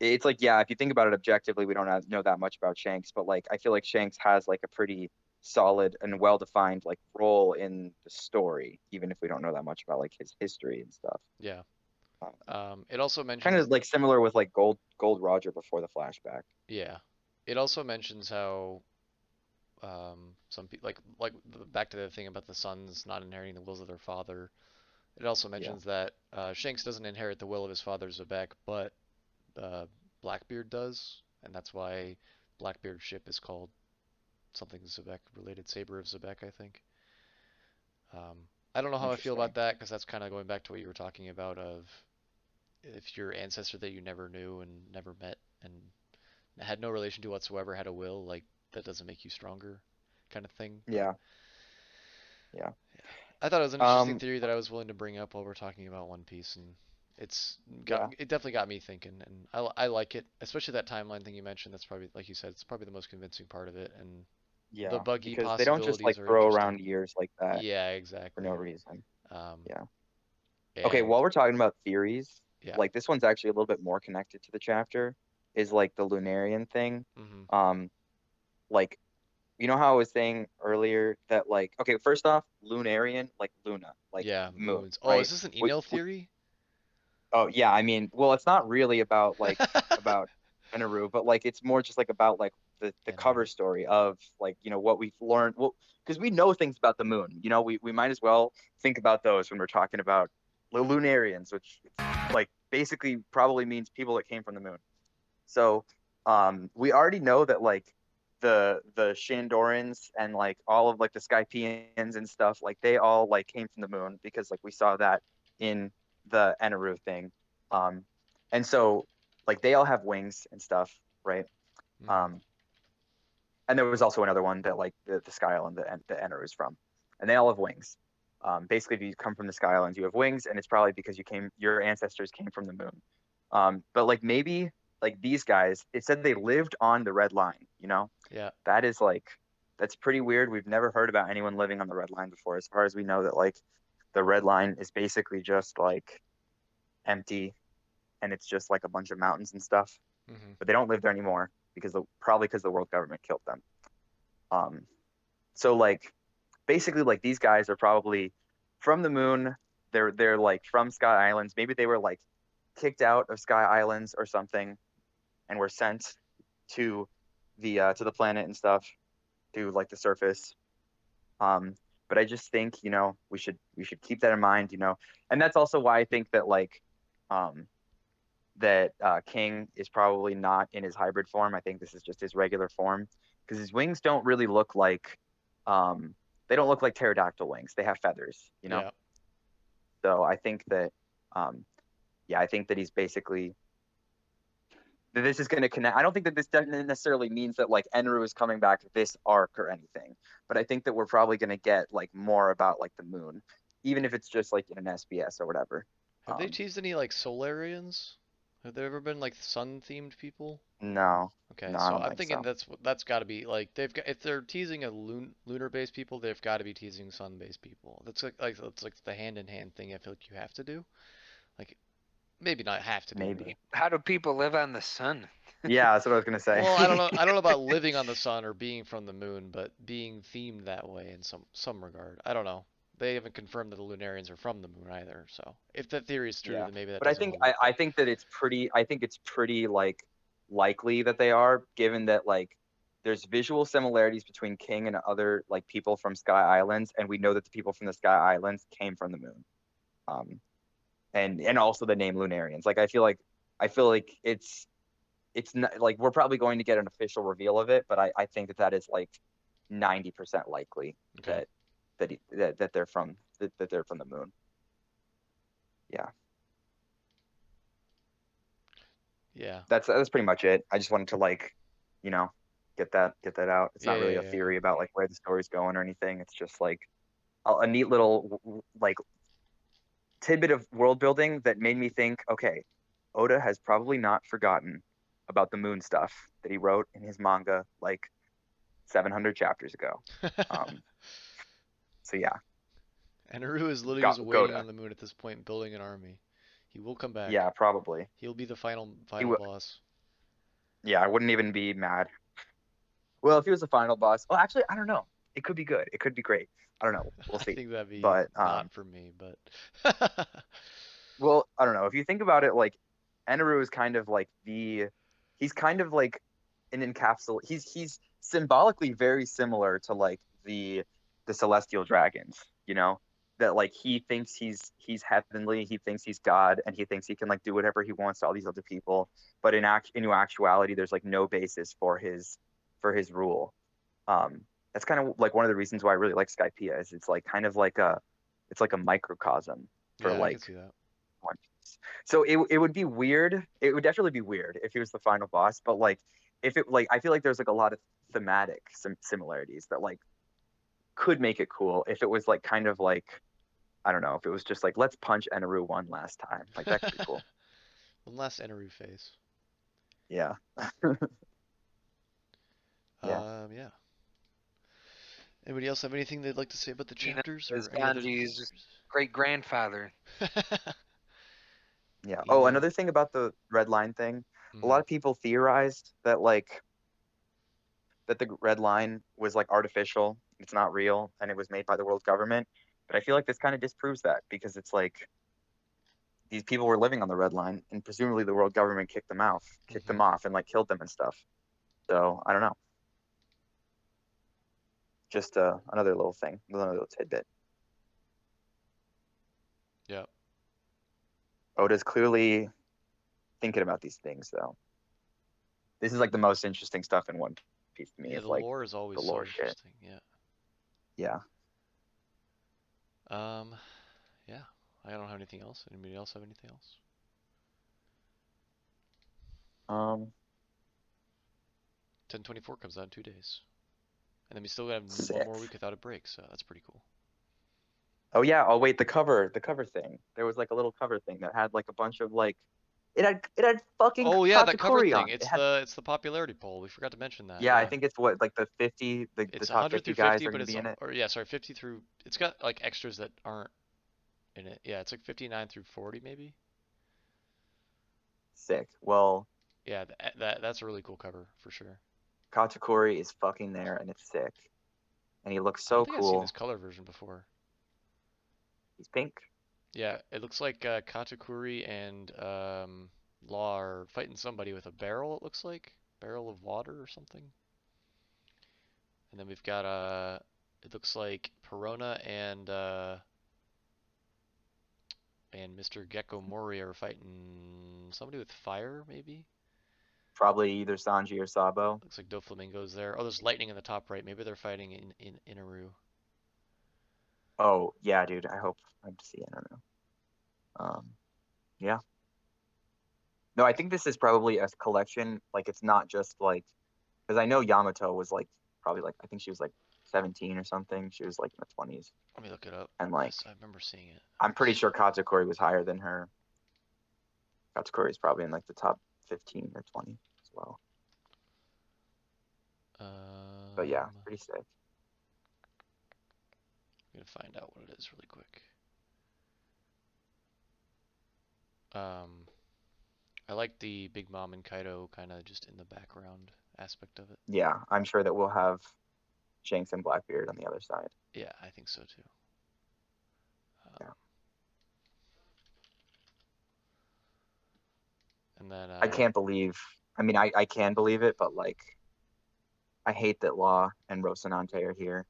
it's like, yeah, if you think about it objectively, we don't know that much about Shanks, but like I feel like Shanks has like a pretty solid and well-defined like role in the story, even if we don't know that much about like his history and stuff. Yeah. Um, It also Kind of mentions, like similar with like Gold Roger before the flashback. yeah, it also mentions how some people back to the thing about the sons not inheriting the wills of their father. It also Yeah, mentions that Shanks doesn't inherit the will of his father Zebek, but uh, Blackbeard does, and that's why Blackbeard's ship is called something Zebek related, Saber of Zebek, I think. I don't know how I feel about interesting. that because that's kind of going back to what you were talking about of if your ancestor that you never knew and never met and had no relation to whatsoever had a will, like that doesn't make you stronger, kind of thing. But Yeah, yeah. yeah, I thought it was an interesting Um, theory that I was willing to bring up while we're talking about One Piece, and yeah, it definitely got me thinking, and I like it, especially that timeline thing you mentioned. That's probably like you said, it's probably the most convincing part of it, and the yeah, buggy because they don't just possibilities like are throw interesting. around years like that Yeah, for no exactly. reason. Um, Yeah. Okay, and while we're talking about theories, yeah. like this one's actually a little bit more connected to the chapter, is like the Lunarian thing. Hmm. Um, like you know how I was saying earlier that like okay, first off, Lunarian, like Luna, like Yeah, moon, moons. Oh, is right? this an We, Enel we theory? oh yeah, I mean, well, it's not really about Enaru, but like it's more just like about like the cover Enaru. story of like what we've learned. Well, because we know things about the moon, we might as well think about those when we're talking about the Lunarians, which it's like basically probably means people that came from the moon. So we already know that like the Shandorans and like all of like the Skypians and stuff, like they all like came from the moon because like we saw that in the Enaru thing. Um and so like they all have wings and stuff, right? Hmm. Um and there was also another one that like the Sky Island the Enaru is from. And they all have wings. Basically, if you come from the Sky Islands, you have wings, and it's probably because your ancestors came from the moon. But like maybe like these guys, it said they lived on the Red Line. Yeah. That is like that's pretty weird. We've never heard about anyone living on the Red Line before. As far as we know, that like the Red Line is basically just like empty, and it's just like a bunch of mountains and stuff. Hmm. But they don't live there anymore probably because the world government killed them. Um, so like basically like these guys are probably from the moon. They're like from Sky Islands. Maybe they were like kicked out of Sky Islands or something and were sent to the planet and stuff to like the surface. Um, but I just think we should keep that in mind. And that's also why I think that like um that King is probably not in his hybrid form. I think this is just his regular form because his wings don't really look like um they don't look like pterodactyl wings. They have feathers. Yeah. So I think that um yeah, I think that he's basically that this is going to connect. I don't think that this doesn't necessarily means that like Enru is coming back this arc or anything, but I think that we're probably going to get like more about like the moon, even if it's just like in an SBS or whatever. Have they Um, teased any like Solarians? Have there ever been like sun-themed people? no, Okay, no, I so don't I'm think thinking so. that's got to be like they've got if they're teasing a lunar-based people, they've got to be teasing sun-based people. That's like that's like the hand-in-hand thing I feel like you have to do. Like maybe not have to do, but Maybe. How do people live on the sun? Yeah, that's what I was gonna say. well, I don't know. I don't know about living on the sun or being from the moon, but being themed that way in some regard. I don't know. They haven't confirmed that the Lunarians are from the moon either. So if that theory is true, Yeah, then maybe that but I doesn't think hold I, up. I But think that it's pretty like likely that they are, given that like there's visual similarities between King and other like people from Sky Islands, and we know that the people from the Sky Islands came from the moon. Um, and also the name Lunarians. Like I feel like it's not like we're probably going to get an official reveal of it, but I think that is like 90% likely okay, that that they're from the moon. Yeah. yeah, That's pretty much it. I just wanted to like, you know, get that out. It's yeah, not yeah, really a yeah. theory about like where the story's going or anything. It's just like a neat little like tidbit of world building that made me think, okay, Oda has probably not forgotten about the moon stuff that he wrote in his manga like 700 chapters ago. Yeah. Um, so yeah, And Naru is literally Go just waiting Goda. on the moon at this point, building an army. He will come back. Yeah, probably. He'll be the final He final will. boss. Yeah, I wouldn't even be mad. Well, if he was the final boss, well, actually, I don't know. It could be good. It could be great. I don't know. We'll I see. think that'd be But not for me, but well, I don't know. If you think about it, like Eneru is kind of like he's kind of like an encapsulate. He's symbolically very similar to like the celestial dragons, you know? That like he thinks he's heavenly, he thinks he's God, and he thinks he can like do whatever he wants to all these other people. But in actuality, there's like no basis for his rule. That's kind of like one of the reasons why I really like Skypiea is it's like kind of like a microcosm for yeah, I can like see that. One Piece. So it would be weird. It would definitely be weird if he was the final boss, but like if it like I feel like there's like a lot of thematic similarities that like could make it cool if it was like kind of like I don't know, if it was just like let's punch Eneru one last time. Like that could be cool. One last Eneru phase. Yeah. Yeah. Yeah. Anybody else have anything they'd like to say about the Ina chapters is or any other Sanji's characters? great grandfather. Yeah. Oh, Eno. another thing about the red line thing. A Mm-hmm. lot of people theorized that like that the red line was like artificial. It's not real and it was made by the world government. But I feel like this kind of disproves that because it's like these people were living on the red line, and presumably the world government kicked Mm-hmm. them off, and like killed them and stuff. So I don't know. Just another little thing, another little tidbit. Yeah. Oda's clearly thinking about these things, though. This is like the most interesting stuff in One Piece to me. Yeah, Is the like lore is always the so lore shit. interesting. Yeah. Yeah. Um, yeah. I don't have anything else. Anybody else have anything else? Um. 10/24 comes out in 2 days. And then we still have one Sick. more week without a break, so that's pretty cool. Oh yeah. Oh wait, the cover thing. There was like a little cover thing that had like a bunch of like, it had fucking Oh yeah, that cover Katakuri thing. on it. It had It's the popularity poll. We forgot to mention that. yeah. I Yeah. think it's what like the 50 the It's top 100 50 through guys 50, are but going to it's be in it. or yeah, sorry, 50 through. It's got like extras that aren't in it. Yeah, it's like 59 through 40 maybe. Sick. Well, Yeah, that's a really cool cover for sure. Katakuri is fucking there and it's sick. And he looks I don't so think I've seen this cool. color version before. He's pink. Yeah, it looks like Katakuri and Law are fighting somebody with a barrel. It looks like barrel of water or something. And then we've got it looks like Perona and Mr. Gecko Mori are fighting somebody with fire, maybe? Probably either Sanji or Sabo. Looks like Doflamingo's there. Oh, there's lightning in the top right. Maybe they're fighting in Inaru. Oh, yeah, dude. I hope to see it. I don't know. Yeah. No, I think this is probably a collection. Like, it's not just like, because I know Yamato was like, probably like, I think she was like 17 or something. She was like in the 20s. Let me look it up. And like, I remember seeing it. I'm pretty sure Katakuri was higher than her. Katakuri is probably in like the top 15 or 20 as well. But yeah, I'm pretty sick. gonna find out what it is really quick. Um, I like the Big Mom and Kaido kind of just in the background aspect of it. Yeah, I'm sure that we'll have Shanks and Blackbeard on the other side. Yeah, I think so too. Yeah. And then I can't believe, I mean, I can believe it, but like, I hate that Law and Rocinante are here.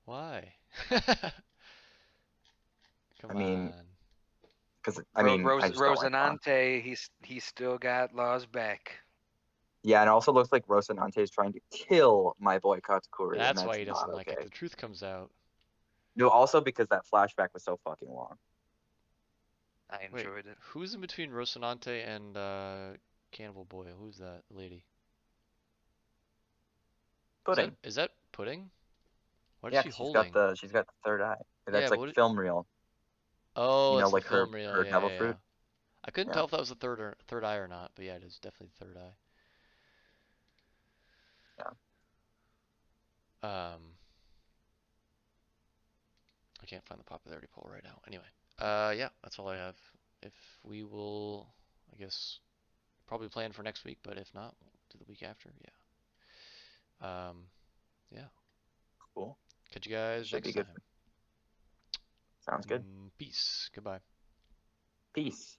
why? I Come mean, on. because I mean, I just don't like Law. Rosinante, he's still got Law's back. Yeah, and it also looks like Rocinante is trying to kill my boy Katakuri, and That's why that's he not doesn't like it. okay. The truth comes out. No, also because that flashback was so fucking long. I Wait, enjoyed it. who's in between Rocinante and Cannibal Boy? Who's that lady? Pudding. Is that Pudding? What is Yeah, she 'cause holding? she's got the third eye. Yeah, That's but like film reel. oh, You know, it's the like film reel. her Yeah, devil yeah, yeah. fruit. I couldn't Yeah, tell if that was the third eye or not, but yeah, it is definitely the third yeah. eye. I can't find the popularity poll right now. Anyway, yeah, that's all I have. If we will, I guess, probably plan for next week, but if not, we'll do the week after. Yeah. Yeah. Cool. Catch you guys Should be next good. time. Sounds good. Peace. Goodbye. Peace.